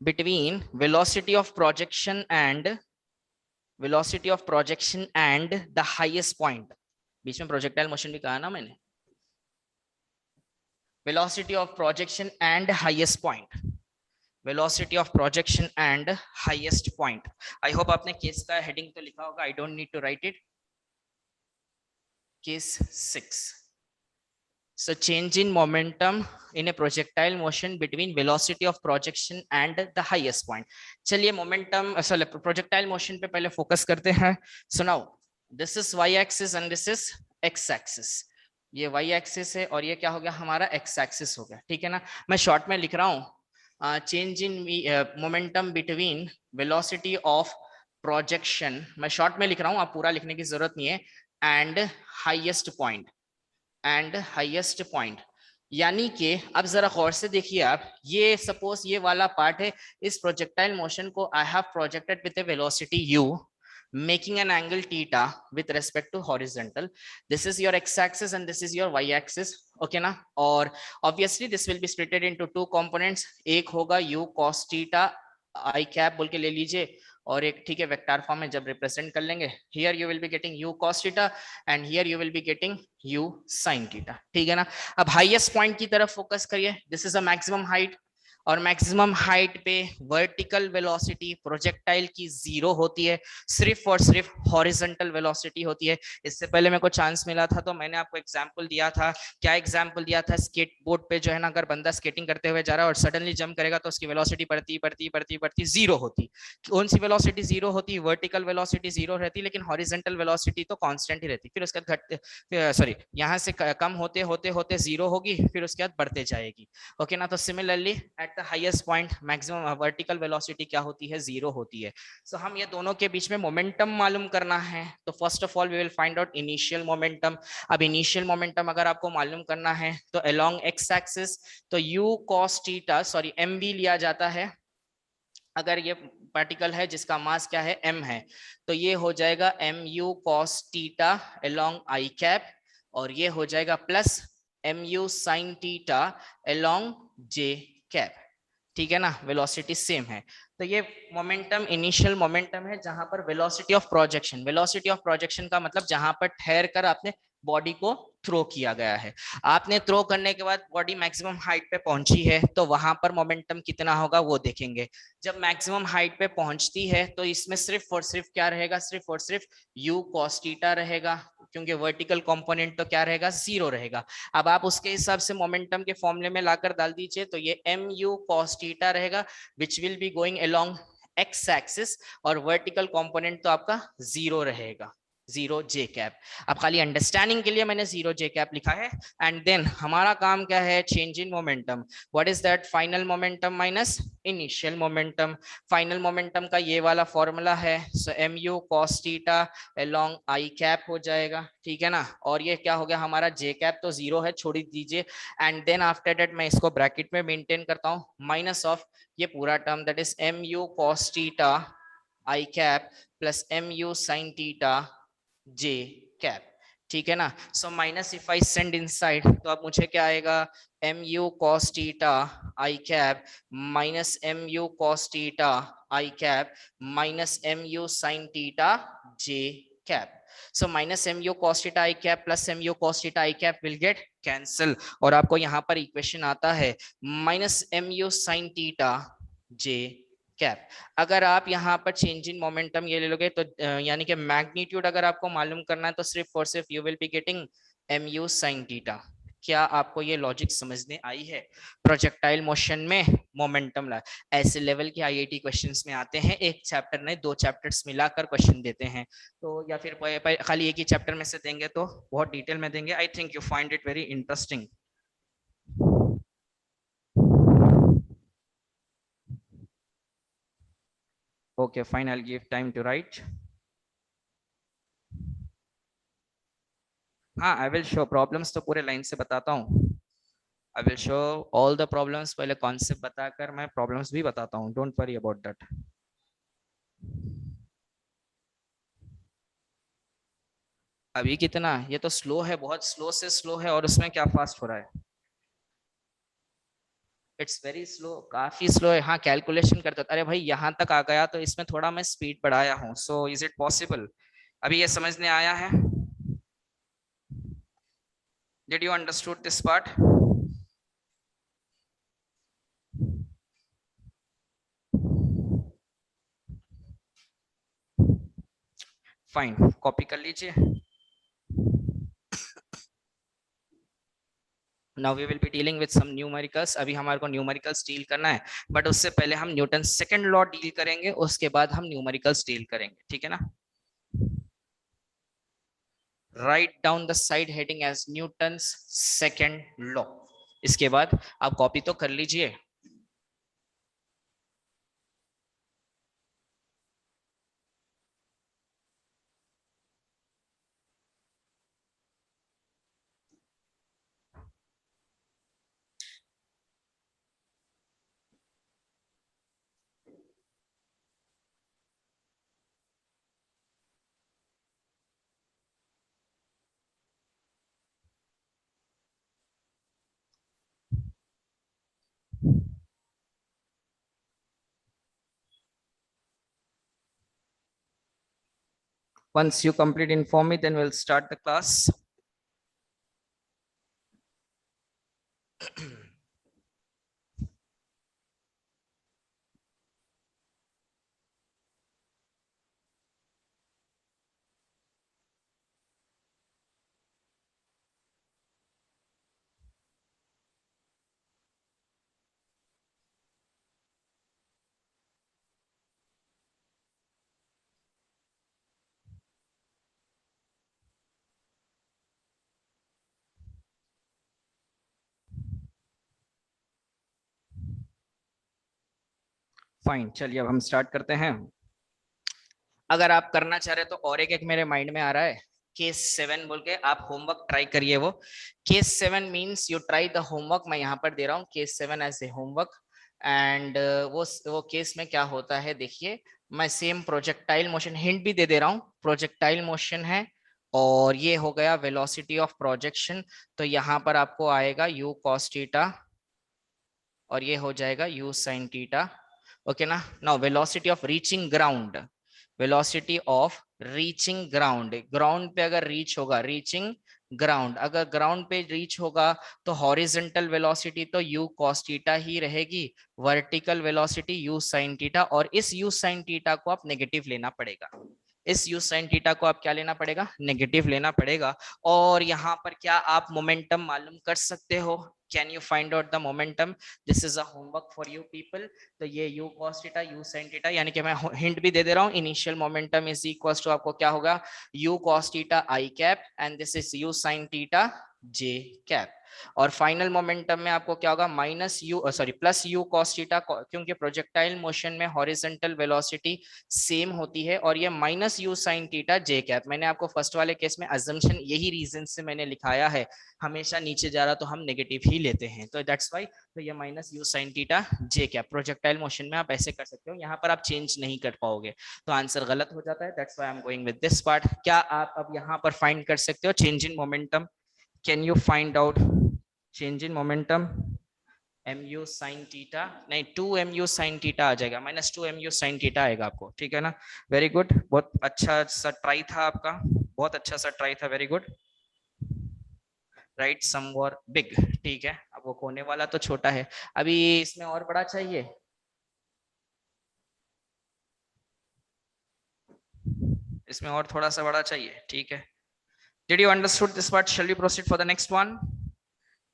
between velocity of projection and velocity of projection and the highest point। बीच में projectile motion भी कहा ना मैंने, velocity of projection and highest point, velocity of projection and highest point। I hope आपने case का heading तो लिखा होगा, I don't need to write it। Case 6, so change in momentum in a projectile motion between velocity of projection and the highest point। चलिए momentum sorry projectile motion पे पहले focus करते हैं। So now this is y axis and this is x axis, ये y axis है और ये क्या हो गया हमारा x एक्सिस हो गया, ठीक है ना। मैं शॉर्ट में लिख रहा हूँ change in momentum between velocity of projection, मैं शॉर्ट में लिख रहा हूँ, आप पूरा लिखने की जरूरत नहीं है, and highest point, and highest point. यानी कि अब जरा गौर से देखिए आप, ये सपोज ये वाला पार्ट है, इस प्रोजेक्टाइल मोशन को I have projected with a velocity u making an angle theta with respect to horizontal। this is your x axis and this is your y axis, okay ना। और obviously this will be splitted into 2 components, एक होगा u cos theta आई cap बोल के ले लीजिए, और एक ठीक है वेक्टर फॉर्म में जब रिप्रेजेंट कर लेंगे, here you will be getting u cos theta and here you will be getting u sin theta, ठीक है ना। अब हाईएस्ट पॉइंट की तरफ फोकस करिए, this is a maximum height, और मैक्सिमम हाइट पे वर्टिकल वेलोसिटी प्रोजेक्टाइल की 0 होती है, सिर्फ और सिर्फ हॉरिजॉन्टल वेलोसिटी होती है। इससे पहले मेरे को चांस मिला था तो मैंने आपको एग्जांपल दिया था, क्या एग्जांपल दिया था, स्केट बोर्ड पे जो है ना, अगर बंदा स्केटिंग करते हुए जा रहा है और सडनली जंप करेगा तो उसकी वेलोसिटी बढ़ती बढ़ती बढ़ती बढ़ती 0 होती। कौन सी वेलोसिटी 0 होती? वर्टिकल वेलोसिटी 0 रहती, लेकिन हॉरिजॉन्टल वेलोसिटी तो कांस्टेंट ही रहती। फिर उसके बाद घटते, सॉरी, यहाँ से कम होते होते होते 0 होगी, फिर उसके बाद बढ़ते जाएगी। ओके ना। तो similarly at the highest point maximum vertical velocity क्या होती है? 0 होती है। सो हम ये दोनों के बीच में मोमेंटम मालूम करना है, तो first of all we will find out initial momentum. अब इनिशियल मोमेंटम अगर आपको मालूम करना है तो अलोंग एक्स एक्सिस तो u cos theta, sorry mv लिया जाता है। अगर ये पार्टिकल है जिसका मास क्या है? m है, तो ये हो जाएगा mu cos थीटा अलोंग आई कैप, और ये हो जाएगा plus mu sin theta along j cap, ठीक है ना। वेलोसिटी सेम है, तो ये मोमेंटम इनिशियल मोमेंटम है, जहां पर velocity of projection, velocity of projection का मतलब जहां पर ठहर कर आपने बॉडी को थ्रो किया गया है। आपने थ्रो करने के बाद बॉडी मैक्सिमम हाइट पे पहुंची है, तो वहां पर मोमेंटम कितना होगा वो देखेंगे। जब मैक्सिमम हाइट पे पहुंचती है तो इसमें सिर्फ और सिर्फ क्या रहेगा? सिर्फ और सिर्फ u cos थीटा रहेगा, क्योंकि वर्टिकल कंपोनेंट तो क्या रहेगा? 0 रहेगा। अब आप उसके हिसाब से मोमेंटम के फॉर्मूले में लाकर डाल दीजिए, तो ये mu cos थीटा रहेगा, विच will be going along x axis, और वर्टिकल कंपोनेंट तो आपका 0 रहेगा, 0 j कैप। अब खाली अंडरस्टैंडिंग के लिए मैंने 0 j कैप लिखा है। एंड देन हमारा काम क्या है? Change in momentum. What is that? Final momentum minus initial momentum. Final momentum का ये वाला फॉर्मूला है, सो mu cos थीटा अलोंग आई कैप हो जाएगा, ठीक है ना। और ये क्या हो गया हमारा? j कैप तो 0 है, छोड़ दीजिए। एंड देन आफ्टर दैट मैं इसको ब्रैकेट में मेंटेन करता हूँ, माइनस ऑफ ये पूरा term, that is mu cos theta I cap plus mu sin theta j cap, ठीक है ना। So minus if I send inside, तो अब मुझे क्या आएगा? mu cos theta I cap minus mu cos theta I cap minus mu sin theta j cap. So minus mu cos theta I cap plus mu cos theta I cap will get cancel, और आपको यहाँ पर equation आता है minus mu sin theta j cap. अगर आप यहाँ पर चेंज इन मोमेंटम ये ले लोगे तो यानी कि मैग्नीट्यूड अगर आपको मालूम करना है तो सिर्फ और सिर्फ you will be getting mu sin theta. क्या आपको ये लॉजिक समझने आई है? प्रोजेक्टाइल मोशन में मोमेंटम ला, ऐसे लेवल के आईआईटी क्वेश्चंस में आते हैं, एक चैप्टर नहीं 2 चैप्टर्स मिलाकर क्वेश्चन देते हैं, तो या फिर खाली एक ही चैप्टर में से देंगे तो बहुत डिटेल में देंगे। I think you find it very interesting. Okay, fine. I'll give time to write. हाँ, I will show problems तो पूरे लाइन से बताता हूँ। I will show all the problems, पहले कॉन्सेप्ट बताकर मैं प्रॉब्लम्स भी बताता हूँ। Don't worry about that. अभी कितना? ये तो स्लो है, बहुत स्लो से स्लो है, और उसमें क्या फास्ट हो रहा है? इट्स वेरी स्लो, काफी स्लो है। हाँ, कैलकुलेशन करते, अरे भाई यहाँ तक आ गया तो इसमें थोड़ा मैं स्पीड बढ़ाया हूँ। So is it possible? अभी ये समझने आया है? Did you understood this part? Fine, copy कर लीजिए। Now we will be dealing with some numericals. अभी हमारे को न्यूमेरिकल्स डील करना है, बट उससे पहले हम न्यूटन सेकंड लॉ डील करेंगे, उसके बाद हम न्यूमेरिकल्स डील करेंगे, ठीक है ना। Write down the side heading as Newton second law. इसके बाद आप कॉपी तो कर लीजिए। Once you complete, inform me, then we'll start the class. Fine, चलिए अब हम स्टार्ट करते हैं। अगर आप करना चाह रहे तो और एक मेरे माइंड में आ रहा है, केस 7 बोल के आप होमवर्क ट्राई करिए। वो case 7 means you try the homework. मैं यहाँ पर दे रहा हूँ case 7 as a homework. And वो केस में क्या होता है देखिए, मैं सेम प्रोजेक्टाइल मोशन हिंट भी दे रहा हूँ। प्रोजेक्टाइल मोशन है और ये हो गया वेलोसिटी ऑफ प्रोजेक्शन। तो यहाँ पर आपको आएगा u cos थीटा और ये हो जाएगा u sin थीटा। ओके ना। Now velocity of reaching ground, velocity of reaching ground, ground पे अगर रीच होगा, रीचिंग ग्राउंड अगर ग्राउंड पे रीच होगा तो हॉरिजॉन्टल वेलोसिटी तो u cos थीटा ही रहेगी, vertical velocity u sin theta. और इस u sin थीटा को आप नेगेटिव लेना पड़ेगा, इस u sin थीटा को आप क्या लेना पड़ेगा, नेगेटिव लेना पड़ेगा। और यहाँ पर क्या आप मोमेंटम मालूम कर सकते हो? Can you find out the momentum? This is a homework for you people. तो ये u cos theta u sin theta, यानी कि मैं हिंट भी दे रहा हूँ, initial momentum is equal to आपको क्या होगा, u cos theta i cap and this is u sin theta j cap. और फाइनल मोमेंटम में आपको क्या होगा, minus u sorry plus u cos theta, क्योंकि प्रोजेक्टाइल मोशन में हॉरिजॉन्टल वेलोसिटी सेम होती है, और ये minus you sin theta j cap. मैंने आपको फर्स्ट वाले केस में अजम्पशन यही रीजन से मैंने लिखाया है, हमेशा नीचे जा रहा तो हम नेगेटिव ही लेते हैं, तो दैट्स व्हाई। तो ये minus you sin theta j cap projectile motion में आप ऐसे कर सकते हो, यहाँ पर आप चेंज नहीं कर पाओगे, तो आंसर गलत हो जाता है। That's why I am going with this part. क्या आप अब यहाँ पर फाइंड कर सकते हो change in momentum? Can you find out change in momentum? mu sin theta नहीं, 2mu sin थीटा आ जाएगा, माइनस 2mu sin थीटा आएगा आपको, ठीक है ना। वेरी गुड, बहुत अच्छा सा ट्राई था आपका, बहुत अच्छा सा ट्राई था, very good. Write somewhat big, ठीक है। अब वो कोने वाला तो छोटा है, अभी इसमें और बड़ा चाहिए, इसमें और थोड़ा सा बड़ा चाहिए, ठीक है। Did you understood this part? Shall we proceed for the next one?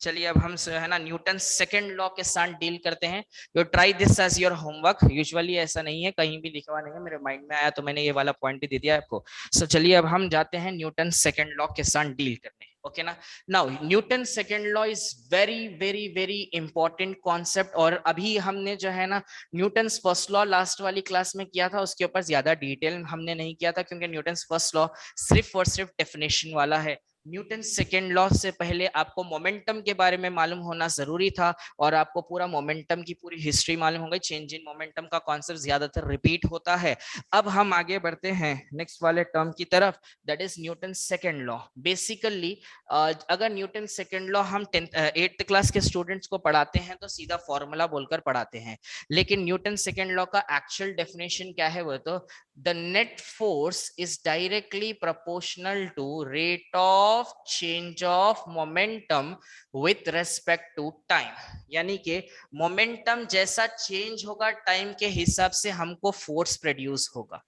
चलिए अब हम है ना न्यूटन सेकंड लॉ के साथ डील करते हैं। You try this as your homework. Usually ऐसा नहीं है, कहीं भी लिखा हुआ नहीं है, मेरे माइंड में आया तो मैंने ये वाला पॉइंट भी दे दिया आपको। सो चलिए अब हम जाते हैं न्यूटन सेकंड लॉ के साथ डील करने। ओके ना। Now Newton second law is very very very important concept, और अभी हमने जो है ना न्यूटन फर्स्ट लॉ लास्ट वाली क्लास में किया था, उसके ऊपर ज्यादा डिटेल हमने नहीं किया था, क्योंकि न्यूटन फर्स्ट लॉ सिर्फ और सिर्फ डेफिनेशन वाला है। न्यूटन सेकेंड लॉ से पहले आपको मोमेंटम के बारे में मालूम होना जरूरी था, और आपको पूरा मोमेंटम की पूरी हिस्ट्री मालूम हो गई। चेंज इन मोमेंटम का कॉन्सेप्ट ज्यादातर रिपीट होता है। अब हम आगे बढ़ते हैं नेक्स्ट वाले टर्म की तरफ, that is Newton second law. Basically अगर न्यूटन सेकेंड लॉ हम 8th क्लास के स्टूडेंट्स को पढ़ाते हैं तो सीधा फॉर्मूला बोलकर पढ़ाते हैं, लेकिन न्यूटन सेकेंड लॉ का एक्चुअल डेफिनेशन क्या है, वो तो the net force is directly proportional to rate of change of momentum with respect to time। यानी कि मोमेंटम जैसा चेंज होगा टाइम के हिसाब से हमको फोर्स प्रोड्यूस होगा,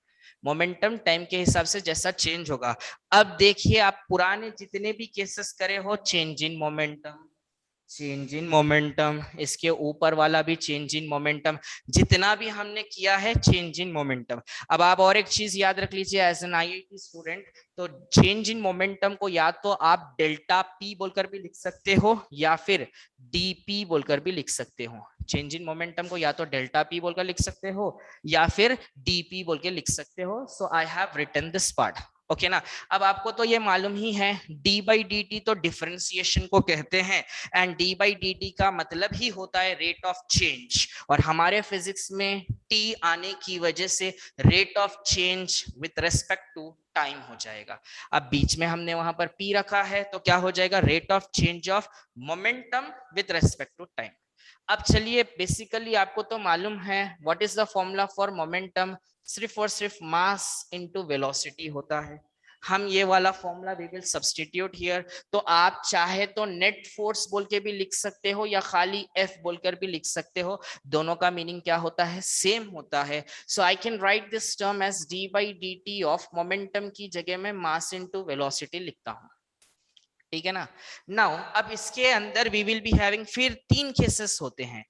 मोमेंटम टाइम के हिसाब से जैसा चेंज होगा। अब देखिए आप पुराने जितने भी केसेस करे हो, change in momentum, change in momentum, इसके ऊपर वाला भी चेंज इन मोमेंटम, जितना भी हमने किया है चेंज इन मोमेंटम। अब आप और एक चीज याद रख लीजिए एज एन आईआईटी स्टूडेंट, तो चेंज इन मोमेंटम को या तो आप डेल्टा पी बोलकर भी लिख सकते हो या फिर डीपी बोलकर भी लिख सकते हो। चेंज इन मोमेंटम को या तो डेल्टा पी बोलकर लिख सकते हो या फिर डीपी बोल के लिख सकते हो। So I have written this part. Okay ना। अब आपको तो ये मालूम ही है, डी बाई डी टी तो डिफरेंशिएशन को कहते हैं, and D by D T का मतलब ही होता है रेट ऑफ चेंज, और हमारे फिजिक्स में टी आने की वजह से rate of change with respect to time हो जाएगा। अब बीच में हमने वहां पर पी रखा है, तो क्या हो जाएगा, rate of change of momentum with respect to time. अब चलिए, बेसिकली आपको तो मालूम है what is the formula for momentum, सिर्फ और सिर्फ मास इनटू वेलोसिटी होता है। हम ये वाला formula we will substitute here. तो आप चाहे तो नेट फोर्स बोल के भी लिख सकते हो या खाली एफ बोलकर भी लिख सकते हो, दोनों का मीनिंग क्या होता है, सेम होता है। So I can write this term as D by D T of momentum की जगह में मास इनटू वेलोसिटी लिखता हूं, ठीक है ना। नाउ अब इसके अंदर वी विल बी हैविंग फिर 3 केसेस होते हैं।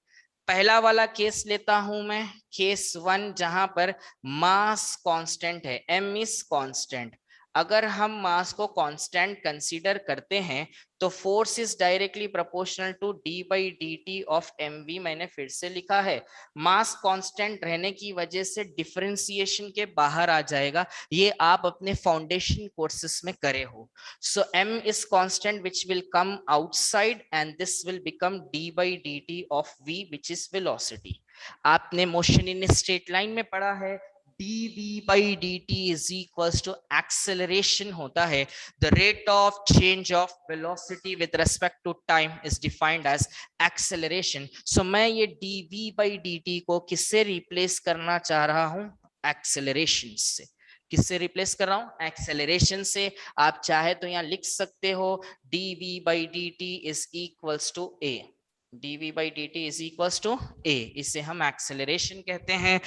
पहला वाला केस लेता हूं मैं, केस 1, जहां पर मास कांस्टेंट है, m इज कांस्टेंट। अगर हम मास को कांस्टेंट कंसीडर करते हैं तो force is directly proportional to d by D T of m v. मैंने फिर से लिखा है, मास कांस्टेंट रहने की वजह से डिफरेंशिएशन के बाहर आ जाएगा, ये आप अपने फाउंडेशन कोर्सेस में करे हो। So m is constant which will come outside and this will become d by dt of v which is velocity. आपने मोशन इन स्ट्रेट लाइन में पढ़ा है, dv by dt is equals to acceleration होता है, the rate of change of velocity with respect to time is defined as acceleration. So मैं ये dv by dt को किससे रिप्लेस करना चाह रहा हूं, एक्सेलरेशन से। किससे रिप्लेस कर रहा हूं, एक्सेलरेशन से। आप चाहे तो यहां लिख सकते हो dv by dt is equals to a, dv by dt is equals to a, इसे हम एक्सेलरेशन कहते हैं।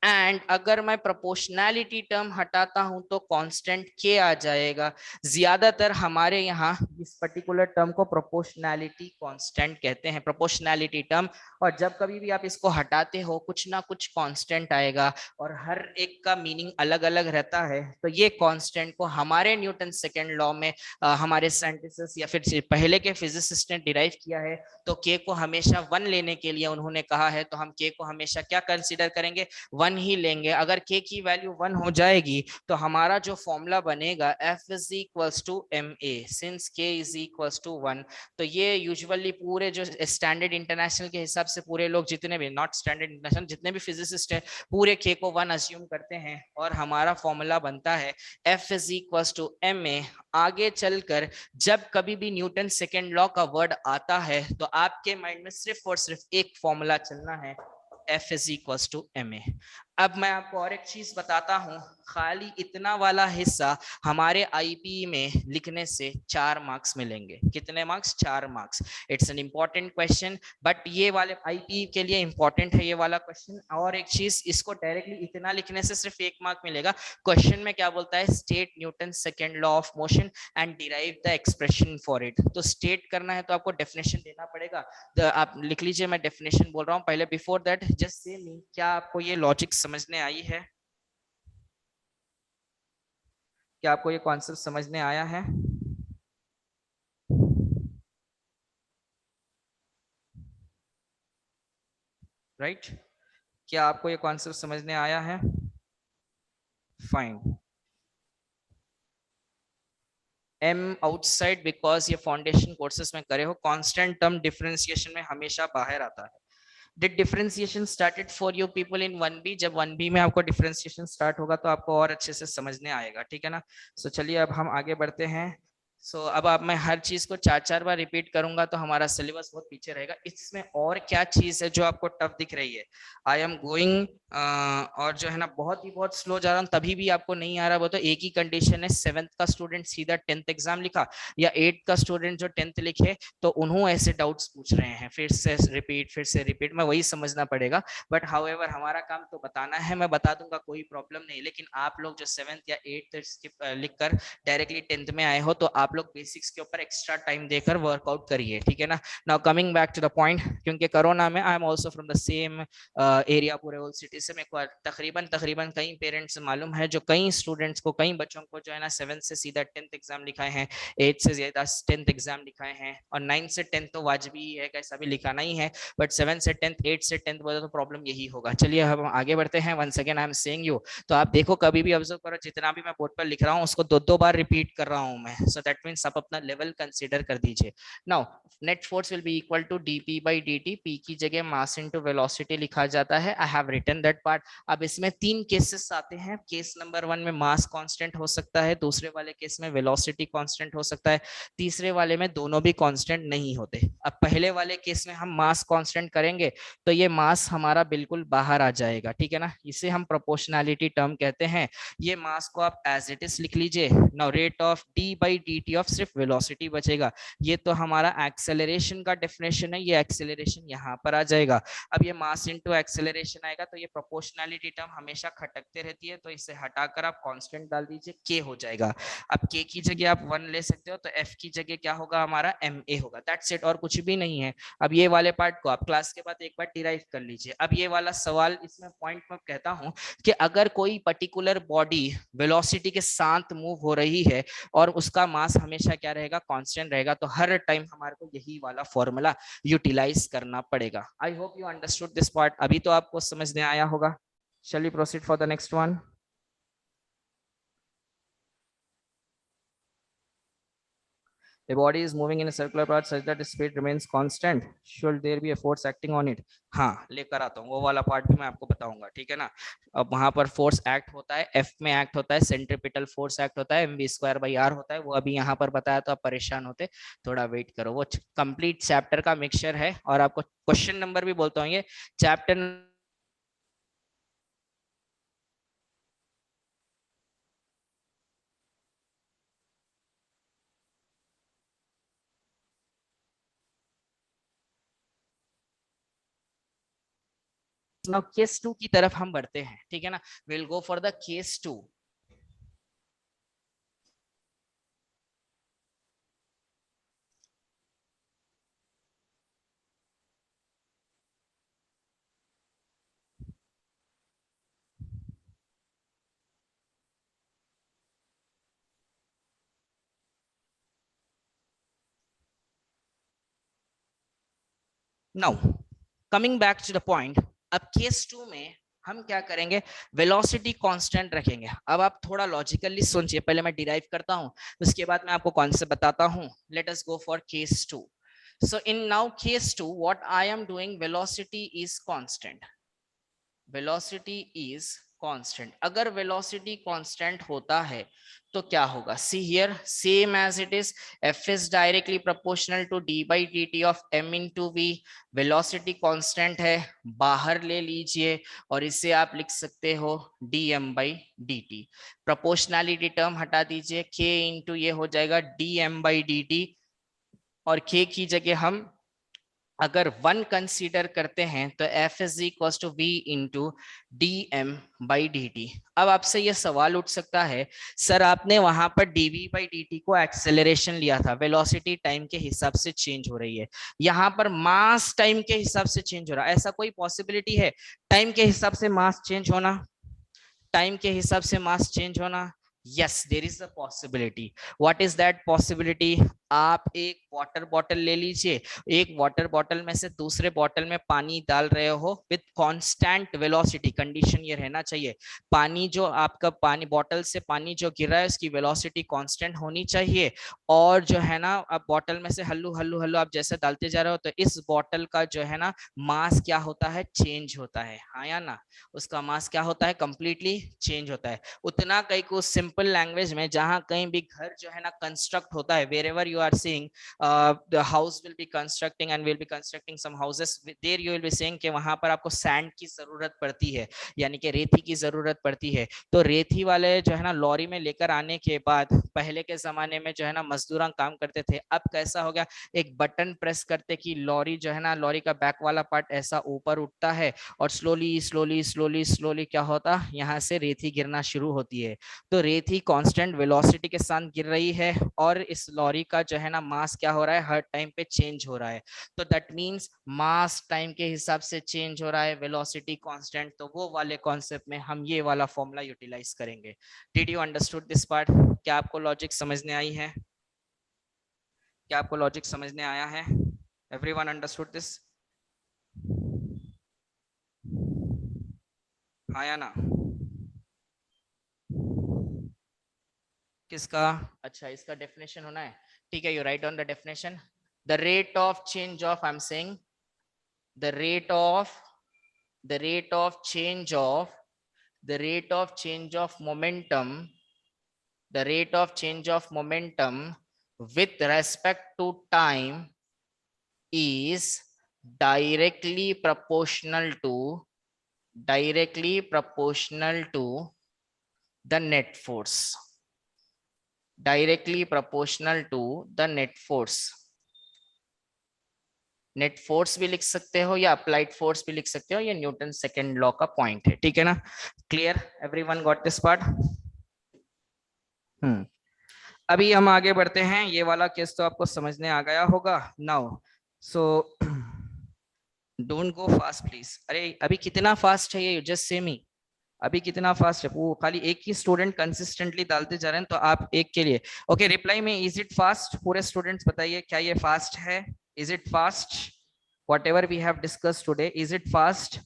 एंड अगर मैं प्रोपोर्शनैलिटी टर्म हटाता हूं तो कांस्टेंट k आ जाएगा। ज्यादातर हमारे यहाँ इस पर्टिकुलर टर्म को प्रोपोर्शनैलिटी कांस्टेंट कहते हैं, प्रोपोर्शनैलिटी टर्म। और जब कभी भी आप इसको हटाते हो कुछ ना कुछ कांस्टेंट आएगा और हर एक का मीनिंग अलग अलग रहता है। तो ये कांस्टेंट को हमारे न्यूटन सेकेंड लॉ में हमारे साइंटिस्ट या फिर पहले के फिजिसिस्ट ने डिराइव किया है। तो के को हमेशा 1 लेने के लिए उन्होंने कहा है, तो हम के को हमेशा क्या कंसीडर करेंगे, 1 ही लेंगे। अगर के की वैल्यू 1 हो जाएगी तो हमारा जो फॉर्मूला बनेगा F is equals to m a, since k is equals to 1। तो ये यूजुअली पूरे जो स्टैंडर्ड इंटरनेशनल के हिसाब से पूरे लोग जितने भी, नॉट स्टैंडर्ड इंटरनेशनल, जितने भी फिजिसिस्ट है पूरे के को 1 अज्यूम करते हैं और हमारा फॉर्मूला बनता है F is equals to m a. आगे चलकर जब कभी भी न्यूटन सेकेंड लॉ का वर्ड आता है तो आपके माइंड में सिर्फ और सिर्फ एक फॉर्मूला चलना है, F is equals to m a. अब मैं आपको और एक चीज बताता हूं, खाली इतना वाला हिस्सा हमारे आईपी में लिखने से 4 मार्क्स मिलेंगे। कितने marks, 4 marks. It's an important question, but ये वाले आईपी के लिए इंपॉर्टेंट है ये वाला क्वेश्चन। और एक चीज, इसको डायरेक्टली इतना लिखने से सिर्फ 1 मार्क मिलेगा। क्वेश्चन में क्या बोलता है, state Newton second law of motion and derive the expression for it. तो स्टेट करना है तो आपको डेफिनेशन देना पड़ेगा। आप लिख लीजिए, मैं डेफिनेशन बोल रहा हूँ पहले। बिफोर दैट जस्ट से मी, क्या आपको ये लॉजिक समझने आई है, क्या आपको ये कॉन्सेप्ट समझने आया है? राइट क्या आपको ये कॉन्सेप्ट समझने आया है? फाइन। एम आउटसाइड बिकॉज ये फाउंडेशन कोर्सेज में करे हो, कांस्टेंट टर्म डिफरेंशिएशन में हमेशा बाहर आता है। Did differentiation started for you people in 1B? जब 1B में आपको डिफरेंशिएशन स्टार्ट होगा तो आपको और अच्छे से समझने आएगा, ठीक है ना। सो चलिए अब हम आगे बढ़ते हैं। अब अब मैं हर चीज को 4-4 बार रिपीट करूंगा तो हमारा सिलेबस बहुत पीछे रहेगा। इसमें और क्या चीज है जो आपको टफ दिख रही है? आई एम गोइंग और जो है ना बहुत स्लो जा रहा हूँ, तभी भी आपको नहीं आ रहा। वो तो एक ही कंडीशन है, 7th का स्टूडेंट सीधा 10th एग्जाम लिखा या 8th का स्टूडेंट जो 10th लिखे तो उन्होंने ऐसे डाउट्स पूछ रहे हैं, फिर से रिपीट मैं वही समझना पड़ेगा। बट हाउएवर हमारा काम तो बताना है, मैं बता दूंगा, कोई प्रॉब्लम नहीं। लेकिन आप लोग जो 7th या 8th लिखकर डायरेक्टली 10th में आए हो तो आप लोग बेसिक्स के ऊपर एक्स्ट्रा टाइम देकर वर्कआउट करिए, ठीक है ना। Now coming back to the point, क्योंकि कोरोना में I am also from the same area, पूरे ओल्ड सिटी से। मेरे को तकरीबन कई पेरेंट्स मालूम है जो कई स्टूडेंट्स को, कई बच्चों को जो है ना 7th से सीधा 10th एग्जाम लिखाए हैं, 8th से सीधा 10th एग्जाम लिखाए हैं, और 9th से 10th तो वाजबी है, कैसा भी लिखाना ही है। बट 7th से 10th, 8th से 10th बोले तो प्रॉब्लम यही होगा। चलिए हम आगे बढ़ते हैं। Once again I am saying you, तो आप देखो कभी भी ऑब्जर्व करो, जितना भी मैं बोर्ड पर लिख रहा हूँ उसको 2-2 बार रिपीट कर रहा हूँ मैं, सो दैट दैट मीन्स आप अपना लेवल कंसिडर कर दीजिए। Now net force will be equal to dp by dt, p की जगह मास इनटू वेलोसिटी लिखा जाता है। I have written that part. अब इसमें तीन केसेस आते हैं। केस नंबर 1 में मास कांस्टेंट हो सकता है, दूसरे वाले केस में वेलोसिटी कांस्टेंट हो सकता है, तीसरे वाले में दोनों भी कांस्टेंट नहीं होते। अब पहले वाले केस में हम मास कांस्टेंट करेंगे तो ये मास हमारा बिल्कुल बाहर आ जाएगा, ठीक है ना। इसे हम प्रोपोर्शनैलिटी टर्म कहते हैं। ये मास को आप एज इट इज लिख लीजिए। Now rate of d by dt of सिर्फ वेलोसिटी बचेगा। ये तो हमारा एक्सेलरेशन का डेफिनेशन है, ये एक्सेलरेशन यहाँ पर आ जाएगा। अब ये मास इनटू एक्सेलरेशन आएगा तो ये प्रोपोर्शनैलिटी टर्म हमेशा खटकते रहती है, तो इसे हटाकर आप कांस्टेंट डाल दीजिए, k हो जाएगा। अब k की जगह आप 1 ले सकते हो, तो f की जगह क्या होगा हमारा ma होगा। दैट्स इट, और कुछ भी नहीं है। अब ये वाले पार्ट को आप क्लास के बाद एक बार डिराइव कर लीजिए। अब ये वाला सवाल, इसमें पॉइंट में कहता हूं कि अगर कोई पर्टिकुलर बॉडी वेलोसिटी के साथ मूव हो रही है और उसका मास हमेशा क्या रहेगा, कांस्टेंट रहेगा, तो हर टाइम हमारे को यही वाला फॉर्मूला यूटिलाइज करना पड़ेगा। I hope you understood this part. अभी तो आपको समझ में आया होगा। Shall we proceed for the next one. A body is moving in a circular path such that the speed remains constant. Should there be a force acting on it? हाँ, लेकर आता हूँ, वो वाला पार्ट भी मैं आपको बताऊंगा, ठीक है ना। अब वहां पर फोर्स एक्ट होता है, एफ में एक्ट होता है, सेंट्रीपिटल फोर्स एक्ट होता है, mv²/r होता है। वो अभी यहाँ पर बताया तो आप परेशान होते, थोड़ा वेट करो। वो कंप्लीट चैप्टर का मिक्सचर है, और आपको क्वेश्चन नंबर भी बोलता हूँ, ये चैप्टर नाउ केस 2 की तरफ हम बढ़ते हैं, ठीक है ना। Will go for the case 2। Now coming back to the point, अब केस 2 में हम क्या करेंगे, वेलोसिटी कांस्टेंट रखेंगे। अब आप थोड़ा लॉजिकली सुनिए, पहले मैं डिराइव करता हूं, उसके बाद मैं आपको कॉन्सेप्ट बताता हूं। Let us go for case 2। So in now case 2 what I am doing, velocity is constant, velocity is constant. अगर वेलोसिटी कांस्टेंट होता है तो क्या होगा, see here, same as it is, F is directly proportional to d by D T of m into v. Velocity constant है, बाहर ले लीजिए, और इसे आप लिख सकते हो d m by D t. Proportionality term हटा दीजिए, के इंटू ये हो जाएगा d m by D t, और के की जगह हम अगर 1 कंसीडर करते हैं तो F is equal to v into d m by D t. अब आपसे ये सवाल उठ सकता है, सर आपने वहां पर डीवी बाई डी टी को एक्सेलरेशन लिया था, वेलोसिटी टाइम के हिसाब से चेंज हो रही है, यहाँ पर मास टाइम के हिसाब से चेंज हो रहा है, ऐसा कोई पॉसिबिलिटी है टाइम के हिसाब से मास चेंज होना, टाइम के हिसाब से मास चेंज होना? Yes, there is a possibility. What is that possibility? आप एक वाटर बॉटल ले लीजिए, एक वाटर बॉटल में से दूसरे बॉटल में पानी डाल रहे हो विद कांस्टेंट वेलोसिटी। कंडीशन ये रहना चाहिए, पानी जो आपका पानी बॉटल से पानी जो गिर रहा है उसकी वेलोसिटी कांस्टेंट होनी चाहिए, और जो है ना अब बॉटल में से हल्लू हल्लू हल्लू आप जैसे डालते जा रहे हो तो इस बॉटल का जो है ना मास क्या होता है, चेंज होता है, हाँ या ना। उसका मास क्या होता है, कंप्लीटली चेंज होता है। उतना कहीं को सिंपल लैंग्वेज में, जहां कहीं भी घर जो है ना कंस्ट्रक्ट होता है, wherever you are seeing the house will be constructing and will be constructing some houses, there you will be saying कि वहां पर आपको सैंड की जरूरत पड़ती है, यानी कि रेती की जरूरत पड़ती है। तो रेती वाले जो है ना लॉरी में लेकर आने के बाद, पहले के जमाने में जो है ना मजदूर काम करते थे, अब कैसा हो गया, एक बटन प्रेस करते कि लॉरी जो है ना, लॉरी का बैक वाला पार्ट ऐसा ऊपर उठता है, और स्लोली स्लोली स्लोली स्लोली क्या होता, यहाँ से रेती गिरना शुरू होती है। तो रेती कांस्टेंट वेलोसिटी के साथ गिर रही है, और इस लॉरी का जो है ना मास क्या हो रहा है, हर टाइम पे चेंज हो रहा है। तो दैट मींस मास टाइम के हिसाब से चेंज हो रहा है, वेलोसिटी कांस्टेंट। तो वो वाले कॉन्सेप्ट में हम ये वाला फॉर्मूला यूटिलाइज करेंगे। Did you understood this part? क्या आपको लॉजिक समझने आई है? क्या आपको लॉजिक समझने आया है? Everyone understood this? हाँ या ना? किसका? अच्छा, इसका डेफिनेशन होना है, ठीक है, you write on the definition. The rate of change of, I am saying the rate of the rate of change of the rate of change of momentum, the rate of change of momentum with respect to time is directly proportional to the net force, directly proportional to the net force. Net force भी लिख सकते हो या applied force भी लिख सकते हो, ये न्यूटन सेकंड लॉ का पॉइंट है, ठीक है ना? Clear? Everyone got this part? अभी हम आगे बढ़ते हैं, ये वाला केस तो आपको समझने आ गया होगा now. So don't go fast please. अरे अभी कितना फास्ट है ये, जस्ट से मी अभी कितना फास्ट है, वो खाली एक ही स्टूडेंट कंसिस्टेंटली डालते जा रहे हैं, तो आप एक के लिए ओके रिप्लाई में इज इट फास्ट, पूरे स्टूडेंट्स बताइए क्या ये फास्ट है? Is it fast? whatever we have discussed today, is it fast?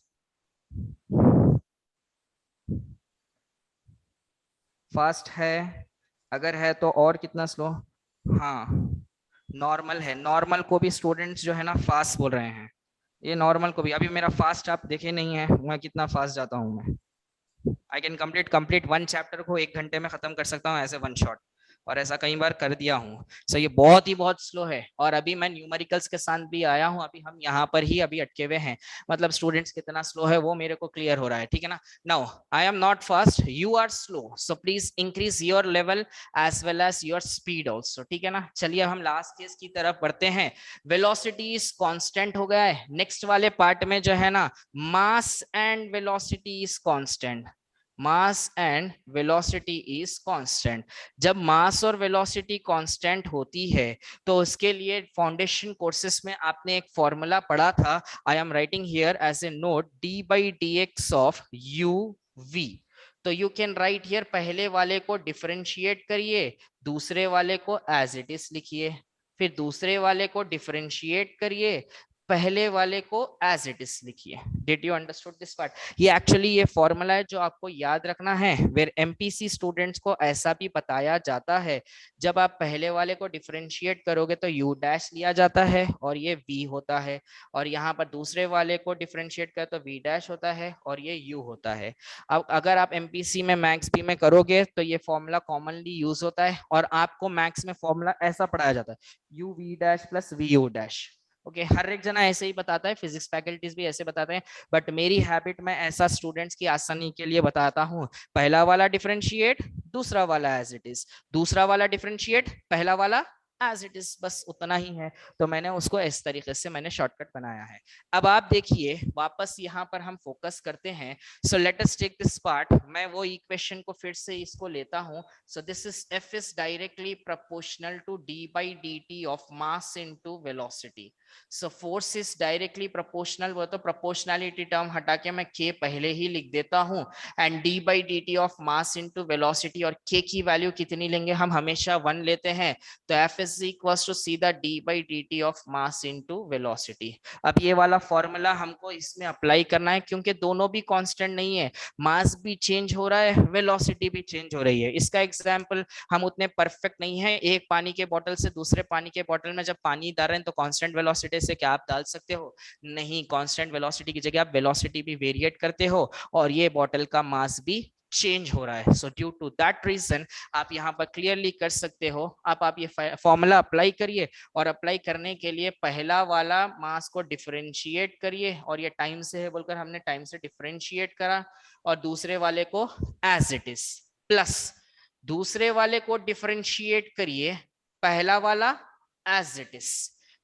Fast है? अगर है तो और कितना स्लो? हाँ नॉर्मल है, नॉर्मल को भी स्टूडेंट्स जो है ना फास्ट बोल रहे हैं, ये नॉर्मल को भी. अभी मेरा फास्ट आप देखे नहीं है, मैं कितना फास्ट जाता हूँ. मैं आई कैन कंप्लीट 1 चैप्टर को 1 घंटे में खत्म कर सकता हूँ ऐसे 1 शॉट, और ऐसा कई बार कर दिया हूँ. सो ये बहुत स्लो है, और अभी मैं न्यूमेरिकल्स के साथ भी आया हूँ, अभी हम यहाँ पर ही अभी अटके हुए हैं, मतलब स्टूडेंट्स कितना स्लो है वो मेरे को क्लियर हो रहा है, ठीक है ना? Now I am not fast, you are slow, so please increase your level as well as your speed also, ठीक है ना? चलिए हम लास्ट केस की तरफ बढ़ते हैं. वेलोसिटी इज कांस्टेंट हो गया है. नेक्स्ट वाले पार्ट में जो है ना, mass and velocity is constant. Mass and velocity is constant. जब मास और वेलोसिटी कांस्टेंट होती है तो उसके लिए फाउंडेशन कोर्सेस में आपने एक फॉर्मूला पढ़ा था, I am writing here as a note, d by d x of u v. तो यू कैन राइट हियर, पहले वाले को डिफरेंशिएट करिए, दूसरे वाले को एज इट इज लिखिए, फिर दूसरे वाले को डिफरेंशिएट करिए, पहले वाले को एज इट इज लिखिए. Did you understood this part? ये एक्चुअली ये फॉर्मूला है जो आपको याद रखना है. वेयर एमपीसी स्टूडेंट्स को ऐसा भी बताया जाता है, जब आप पहले वाले को डिफरेंशिएट करोगे तो यू डैश लिया जाता है और ये वी होता है, और यहाँ पर दूसरे वाले को डिफरेंशिएट कर तो वी डैश होता है और ये यू होता है. अब अगर आप एमपीसी में मैथ्स बी में करोगे तो ये फॉर्मूला कॉमनली यूज होता है, और आपको मैथ्स में फॉर्मूला ऐसा पढ़ाया जाता है, U V dash plus V U dash. Okay हर एक जना ऐसे ही बताता है, फिजिक्स फैकल्टीज भी ऐसे बताते हैं, बट मेरी हैबिट में ऐसा स्टूडेंट्स की आसानी के लिए बताता हूँ, पहला वाला डिफरेंशिएट, दूसरा वाला एज इट इज, दूसरा वाला डिफरेंशिएट, पहला वाला एज इट इज, बस उतना ही है. तो मैंने उसको इस तरीके से मैंने शॉर्टकट बनाया है. अब आप देखिए वापस यहाँ पर हम फोकस करते हैं. So let us take this part. मैं वो इक्वेशन को फिर से इसको लेता हूँ. So this is F is directly proportional to d by D T of mass into velocity. So force is directly proportional, वो तो प्रोपोर्शनलिटी टर्म हटा के मैं के पहले ही लिख देता हूँ, and D by D T of mass into velocity, और के की वैल्यू कितनी लेंगे हम, हमेशा 1 लेते हैं, तो एफ इज इक्वल्स टू सीधा D by D T of mass into velocity. अब ये वाला फॉर्मूला हमको इसमें अप्लाई करना है, क्योंकि दोनों भी कांस्टेंट नहीं है, मास भी चेंज हो रहा है, वेलोसिटी भी चेंज हो रही है. इसका एग्जांपल हम उतने परफेक्ट नहीं है, एक पानी के बोतल से दूसरे पानी के बोतल में जब पानी डाल रहे हैं तो कांस्टेंट वेलोसिटी से क्या आप डाल सकते हो? नहीं, कांस्टेंट वेलोसिटी की जगह आप वेलोसिटी भी वेरिएट करते हो, और ये बोतल का मास भी चेंज हो रहा है. So due to that reason आप यहाँ पर क्लियरली कर सकते हो. आप ये फॉर्मूला अप्लाई करिए, और अप्लाई करने के लिए पहला वाला मास को डिफरेंशिएट करिए, और ये टाइम से है बोलकर हमने टाइम से डिफरेंशिएट करा, और दूसरे वाले को एज इट इज, प्लस दूसरे वाले को डिफरेंशिएट करिए, पहला वाला as it is.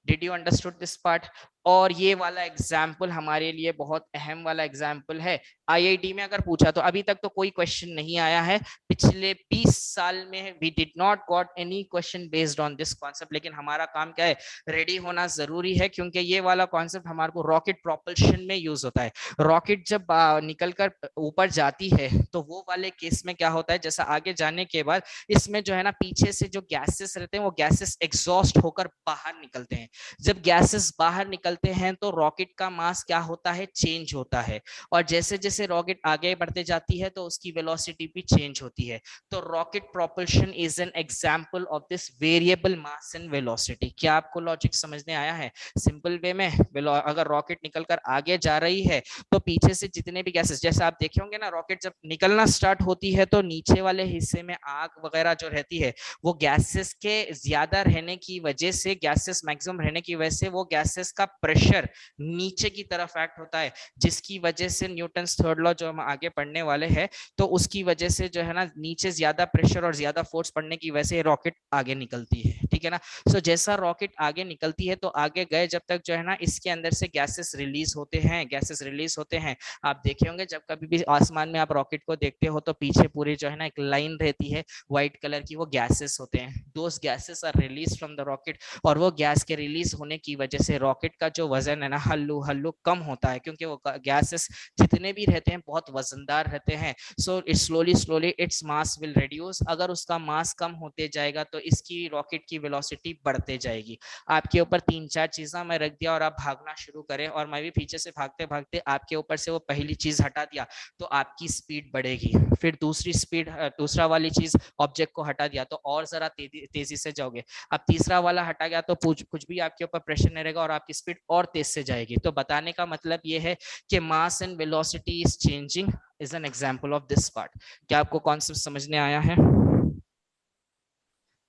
Did you understood this part? और ये वाला एग्जाम्पल हमारे लिए बहुत अहम वाला एग्जाम्पल है. आईआईटी में अगर पूछा तो अभी तक तो कोई क्वेश्चन नहीं आया है, पिछले 20 साल में we did not got any question based on this concept. लेकिन हमारा काम क्या है, रेडी होना जरूरी है, क्योंकि ये वाला कॉन्सेप्ट हमारे को रॉकेट प्रोपल्शन में यूज होता है. रॉकेट जब निकल कर ऊपर जाती है तो वो वाले केस में क्या होता है, जैसा आगे जाने के बाद इसमें जो है ना पीछे से जो गैसेस रहते हैं वो गैसेस एग्जॉस्ट होकर बाहर निकलते हैं. जब गैसेस बाहर निकलते निकलते हैं तो रॉकेट का मास क्या होता है, चेंज होता है, और जैसे जैसे रॉकेट आगे बढ़ते जाती है तो उसकी वेलोसिटी भी चेंज होती है। तो rocket propulsion is an example of this variable mass and velocity. क्या आपको लॉजिक समझने आया है? सिंपल वे में अगर रॉकेट निकलकर आगे जा रही है तो पीछे से जितने भी गैसेस, जैसे आप देखे होंगे ना, रॉकेट जब निकलना स्टार्ट होती है तो नीचे वाले हिस्से में आग वगैरह जो रहती है वो गैसेस के ज्यादा रहने की वजह से, गैसेस मैक्सिमम रहने की वजह से वो गैसेस का प्रेशर नीचे की तरफ एक्ट होता है, जिसकी वजह से न्यूटन्स थर्ड लॉ जो हम आगे पढ़ने वाले हैं तो उसकी वजह से जो है ना नीचे ज्यादा प्रेशर और ज्यादा फोर्स पड़ने की वजह से रॉकेट आगे निकलती है, ठीक है ना। सो जैसा रॉकेट आगे निकलती है तो आगे गए जब तक जो है ना इसके अंदर से गैसेस रिलीज होते हैं, गैसेस रिलीज होते हैं। आप देखे होंगे जब कभी भी आसमान में आप रॉकेट को देखते हो तो पीछे पूरी जो है ना एक लाइन रहती है व्हाइट कलर की, वो गैसेस होते हैं, those gases are release from the rocket, और वो गैस के रिलीज होने की वजह से रॉकेट का जो वजन है ना हल्लू हल्लू कम होता है, क्योंकि वो गैसेस जितने भी रहते हैं बहुत वजनदार रहते हैं। So it slowly slowly its mass will reduce. अगर उसका मास कम होते जाएगा तो इसकी रॉकेट की वेलोसिटी बढ़ते जाएगी। आपके ऊपर 3-4 चीजें मैं रख दिया और आप भागना शुरू करें, और मैं भी पीछे से भागते भागते आपके ऊपर से वो पहली चीज हटा दिया तो आपकी स्पीड बढ़ेगी। फिर दूसरी स्पीड, दूसरा वाली चीज ऑब्जेक्ट को हटा दिया तो और जरा तेजी से जाओगे। अब तीसरा वाला हटा गया तो कुछ भी आपके ऊपर प्रेशर नहीं रहेगा और आपकी स्पीड और तेज से जाएगी। तो बताने का मतलब ये है कि mass and velocity is changing is an example of this part. क्या आपको कॉन्सेप्ट समझने आया है?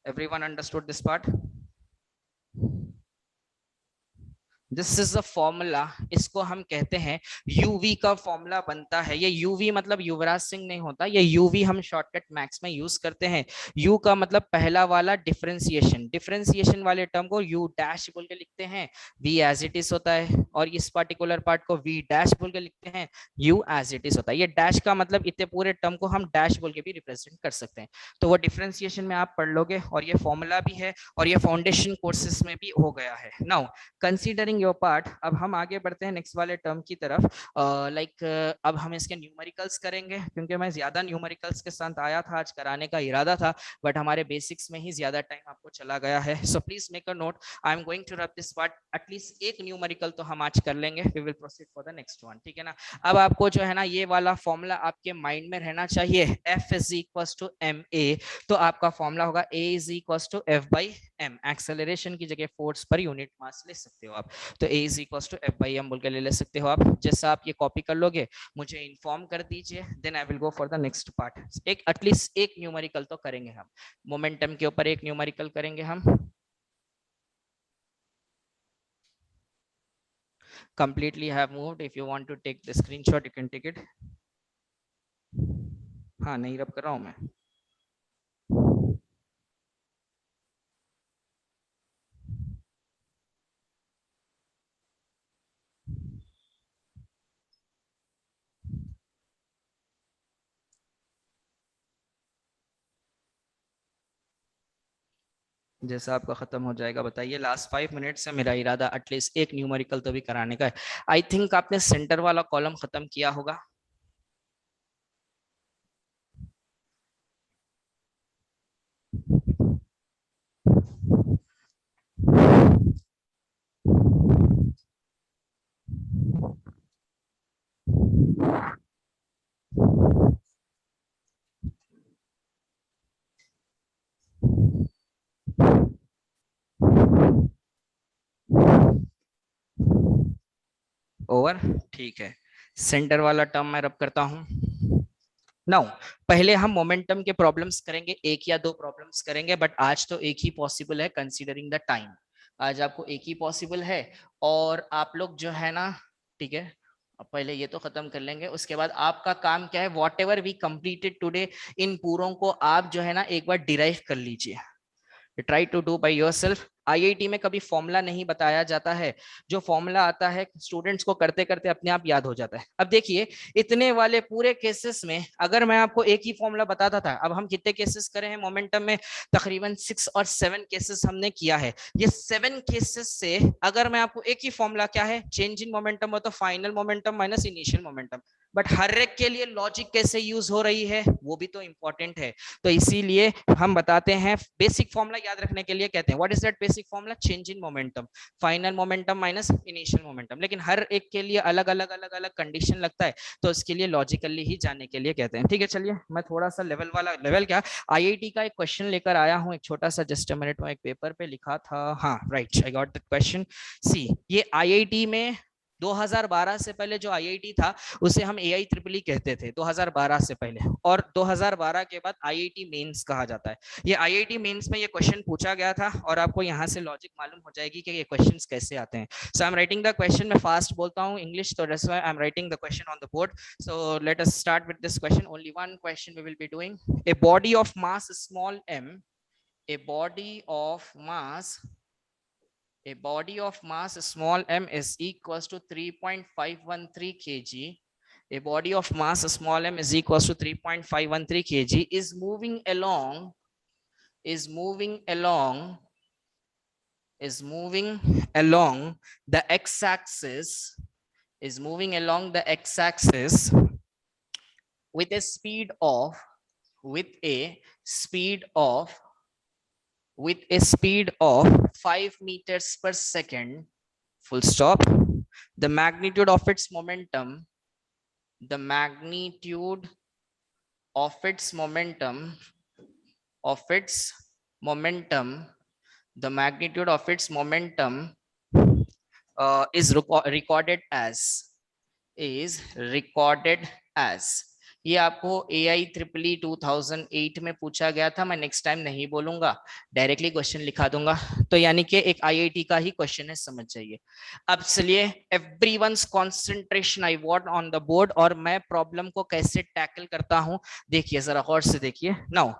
Everyone understood this part? This is a formula, इसको हम कहते हैं यूवी का फॉर्मूला बनता है। ये यूवी मतलब युवराज सिंह नहीं होता, ये यूवी हम शॉर्टकट मैथ्स में यूज करते हैं। यू का मतलब पहला वाला डिफरेंशिएशन, डिफरेंशिएशन वाले टर्म को यू डैश बोल के लिखते हैं, वी एज इट इज होता है, और इस पर्टिकुलर पार्ट को वी डैश बोल के लिखते हैं, यू एज इट इज होता है। ये डैश का मतलब इतने पूरे टर्म को हम डैश बोल के भी रिप्रेजेंट कर सकते हैं। तो वो डिफरेंशिएशन में आप पढ़ लोगे, और ये फॉर्मूला भी है और ये फाउंडेशन कोर्सेज में भी हो गया है। नाउ कंसीडरिंग योर पार्ट, अब हम आगे बढ़ते हैं नेक्स्ट वाले टर्म की तरफ। अब हम इसके न्यूमेरिकल्स करेंगे, क्योंकि मैं ज्यादा न्यूमेरिकल्स के साथ आया था, आज कराने का इरादा था, बट हमारे बेसिक्स में ही ज्यादा टाइम आपको चला गया है। So please make a note, I am going to wrap this part, at least एक न्यूमेरिकल तो हम आज कर लेंगे, we will proceed for the next one, ठीक है ना। अब आपको जो है ना ये वाला फॉर्मूला आपके माइंड में रहना चाहिए, F is equal to ma, तो आपका फॉर्मूला होगा A is equal to F by m। Acceleration की जगह फोर्स पर यूनिट मास ले सकते हो आप, तो A is equal to F by m बोल के ले सकते हो आप। जैसा आप ये कॉपी कर लोगे मुझे इन्फॉर्म कर दीजिए, then I will go for the next part. एक एटलीस्ट एक न्यूमेरिकल तो करेंगे हम, मोमेंटम के ऊपर एक न्यूमेरिकल करेंगे हम। Completely have moved, if you want to take the screenshot you can take it। हाँ नहीं रब कर रहा हूँ मैं। जैसा आपका खत्म हो जाएगा बताइए। लास्ट 5 मिनट से मेरा इरादा एटलीस्ट एक न्यूमेरिकल तो भी कराने का है। आई थिंक आपने सेंटर वाला कॉलम खत्म किया होगा। ओवर, ठीक है। सेंटर वाला टर्म मैं रब करता हूं। नाउ पहले हम मोमेंटम के प्रॉब्लम्स करेंगे, एक या दो प्रॉब्लम्स करेंगे, बट आज तो एक ही पॉसिबल है कंसीडरिंग द टाइम। आज आपको एक ही पॉसिबल है, और आप लोग जो है ना, ठीक है, अब पहले ये तो खत्म कर लेंगे, उसके बाद आपका काम क्या है, whatever we completed today, इन पूरों को आप जो है ना एक बार डिराइव कर लीजिए, try to do by yourself. IIT में कभी फॉर्मूला नहीं बताया जाता है, जो फॉर्मूला आता है स्टूडेंट्स को करते करते अपने आप याद हो जाता है। अब देखिए इतने वाले पूरे केसेस में अगर मैं आपको एक ही फॉर्मूला बताता था, अब हम कितने केसेस करे हैं मोमेंटम में, तकरीबन 6 और 7 केसेस हमने किया है। ये 7 केसेस से अगर मैं आपको एक ही फॉर्मूला, क्या है, चेंज इन मोमेंटम हो तो final momentum minus initial momentum, but हर एक के लिए लॉजिक कैसे यूज हो रही है वो भी तो इंपॉर्टेंट है। तो इसीलिए हम बताते हैं बेसिक फॉर्मूला याद रखने के लिए कहते हैं, what is that basic basic formula, change in momentum, final momentum minus initial momentum, लेकिन हर एक के लिए अलग अलग कंडीशन लगता है, तो इसके लिए लॉजिकली ही जाने के लिए कहते हैं। ठीक है, चलिए मैं थोड़ा सा लेवल क्या आईआईटी का एक क्वेश्चन लेकर आया हूं, एक छोटा सा, जस्ट अ मिनट में एक पेपर पे लिखा था, हाँ right, I got the question. See, ये आईआईटी में 2012 से पहले जो आईआईटी था उसे हम एआई ट्रिपल ई कहते थे 2012 से पहले, और 2012 के बाद आईआईटी मेंस कहा जाता है। ये आईआईटी मेंस में ये क्वेश्चन पूछा गया था, और आपको यहाँ से लॉजिक मालूम हो जाएगी कि ये क्वेश्चंस कैसे आते हैं। So I am writing the question, मैं फास्ट बोलता हूँ इंग्लिश, तो that's why I am writing the question on the board. So let us start with this question, only one question we will be doing. A body of mass small m, a body of mass small m is equals to 3.513 kg. A body of mass small m is equals to 3.513 kg is moving along the x-axis with a speed of 5 meters per second, full stop. The magnitude of its momentum is recorded as ये आपको AI triple E 2008 में पूछा गया था। मैं next time नहीं बोलूंगा, directly question लिखा दूंगा, तो यानी कि एक आईआईटी का ही क्वेश्चन है, समझ जाइए। अब चलिए, everyone's concentration I want on the board, और मैं प्रॉब्लम को कैसे टैकल करता हूं देखिए, जरा गौर से देखिए। Now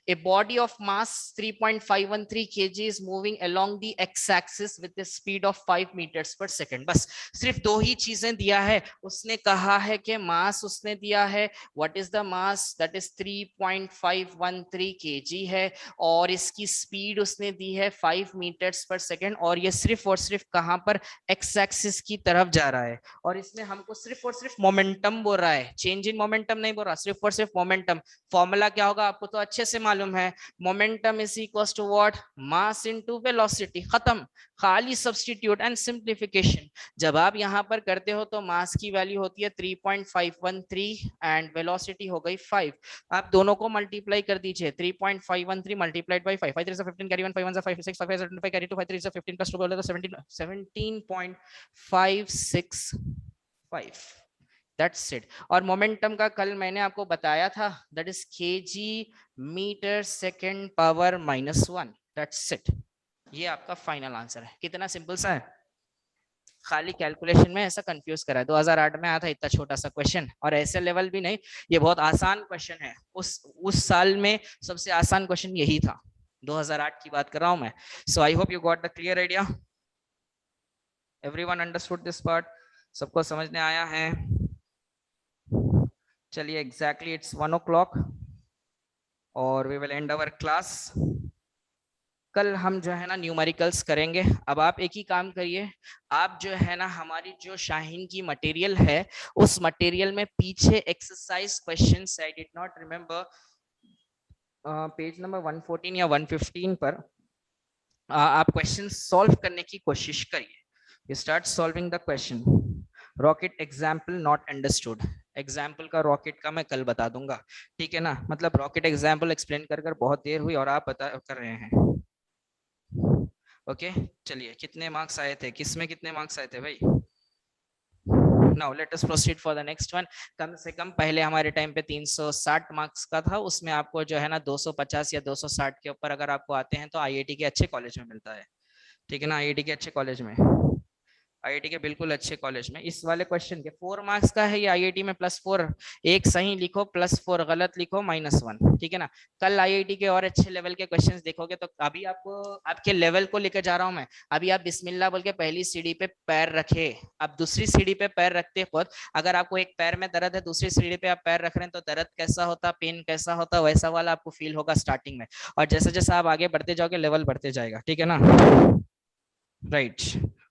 a body of mass 3.513 kg is moving along the x-axis with a speed of 5 meters per second। बस सिर्फ दो ही चीजें दिया है, उसने कहा है कि मास उसने दिया है, what is the mass, that is 3.513 kg है, और इसकी स्पीड उसने दी है 5 मीटर्स पर सेकेंड, और ये सिर्फ और सिर्फ कहां पर, एक्स एक्सिस की तरफ जा रहा है, और इसने हमको सिर्फ और सिर्फ मोमेंटम बोल रहा है, चेंज इन मोमेंटम नहीं बोल रहा, सिर्फ और सिर्फ मोमेंटम। फॉर्मूला क्या होगा आपको तो अच्छे से मालूम है, momentum is equals to what, mass into velocity, खत्म, खाली सब्स्टिट्यूट एंड सिंप्लीफिकेशन। जब आप यहां पर करते हो तो मास की वैल्यू होती है 3.513 एंड वेलोसिटी हो गई 5, आप दोनों को मल्टीप्लाई कर दीजिए, 3.513 multiplied by 5, 5 3 15 carry 1 5 1 5 6 5 5 carry 2 5 3 15 plus 2 बोले तो 17.565, दैट्स इट। और मोमेंटम का कल मैंने आपको बताया था, that is KG metre second power -1, that's it. ये आपका फाइनल आंसर है। कितना सिंपल सा है, खाली कैलकुलेशन में ऐसा कंफ्यूज करा है। 2008 में आया था इतना छोटा सा क्वेश्चन, और ऐसे लेवल भी नहीं, ये बहुत आसान क्वेश्चन है। उस साल में सबसे आसान क्वेश्चन यही था, 2008 की बात कर रहा हूं मैं। So I hope you got the clear idea, everyone understood this part, सबको समझने आया है। चलिए, एग्जैक्टली इट्स 1 o'clock और we will end our class. कल हम जो है ना न्यूमेरिकल्स करेंगे। अब आप एक ही काम करिए, आप जो है ना हमारी जो शाहीन की मटेरियल है, उस मटेरियल में पीछे exercise questions, I did not remember, page number 114 या 115 पर आप क्वेश्चन सॉल्व करने की कोशिश करिए। You start solving the question. Rocket example not understood, example का रॉकेट का मैं कल बता दूंगा, ठीक है ना। मतलब रॉकेट एग्जाम्पल एक्सप्लेन कर बहुत देर हुई और आप बता कर रहे हैं। ओके चलिए, कितने मार्क्स आए थे, किसमें कितने मार्क्स आए थे भाई। Now let us proceed for the next one. कम से कम पहले हमारे टाइम पे 360 मार्क्स का था, उसमें आपको जो है ना 250 या 260 के ऊपर अगर आपको आते हैं तो आईआईटी के अच्छे कॉलेज में मिलता है, ठीक है ना। आईआईटी के अच्छे कॉलेज में, आईआईटी के बिल्कुल अच्छे कॉलेज में। इस वाले क्वेश्चन के 4 मार्क्स का है, ये आईआईटी में +4, एक सही लिखो +4, गलत लिखो -1, ठीक है ना। कल आईआईटी के और अच्छे लेवल के क्वेश्चंस देखोगे, तो अभी आपको आपके लेवल को लेकर जा रहा हूं मैं। अभी आप बिस्मिल्लाह बोल के पहली सीढ़ी पे पैर रखे, अब दूसरी सीढ़ी पे पैर रखते वक्त अगर आपको एक पैर में दर्द है, दूसरी सीढ़ी पे आप पैर रख रहे हैं, तो दर्द कैसा होता, पेन कैसा होता, वैसा वाला आपको फील होगा स्टार्टिंग में, और जैसे जैसे आप आगे बढ़ते जाओगे लेवल बढ़ते जाएगा, ठीक है ना। राइट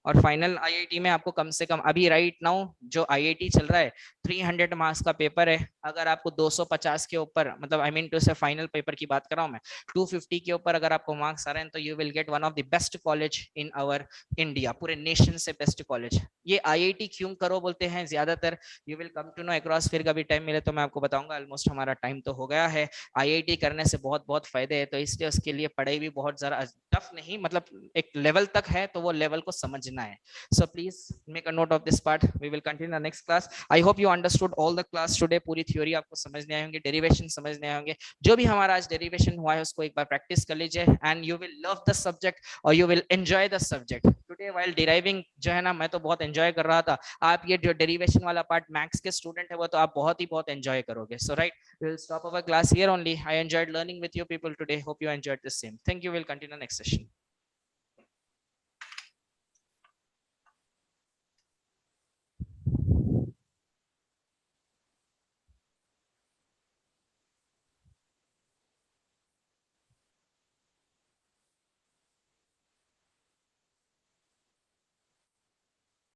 और फाइनल आईआईटी में आपको कम से कम अभी राइट नाउ जो आईआईटी चल रहा है 300 मार्क्स का पेपर है। अगर आपको 250 के ऊपर, मतलब आई मीन टू से फाइनल पेपर की बात कर रहा हूं मैं, 250 के ऊपर अगर आपको मार्क्स आ रहे हैं तो you will get one of the best college in our India, पूरे नेशन से बेस्ट कॉलेज। ये आईआईटी क्यों करो बोलते हैं ज्यादातर, you will come to know across. फिर कभी टाइम मिले तो मैं आपको बताऊंगा। ऑलमोस्ट हमारा टाइम तो हो गया है। आईआईटी करने से बहुत बहुत फायदे है, तो इसलिए उसके लिए पढ़ाई भी बहुत ज्यादा टफ नहीं, मतलब एक लेवल तक है तो वो लेवल को समझना है। So please make a note of this part. We will continue the next class. I hope you understood all the class today. पूरी थ्योरी आपको समझने आए होंगे, डेरिवेशन समझने आए होंगे। जो भी हमारा आज डेरिवेशन हुआ है उसको एक बार प्रैक्टिस कर लीजिए, and you will love the subject और you will enjoy the subject. Today while deriving जो है ना, मैं तो बहुत एंजॉय कर रहा था। आप ये जो डेरिवेशन वाला पार्ट मैथ्स के स्टूडेंट है वो तो आप बहुत एंजॉय करोगे। सो right, we will stop our class here only. I enjoyed learning with you people today. Hope you enjoyed the same. Thank you. We'll continue next session.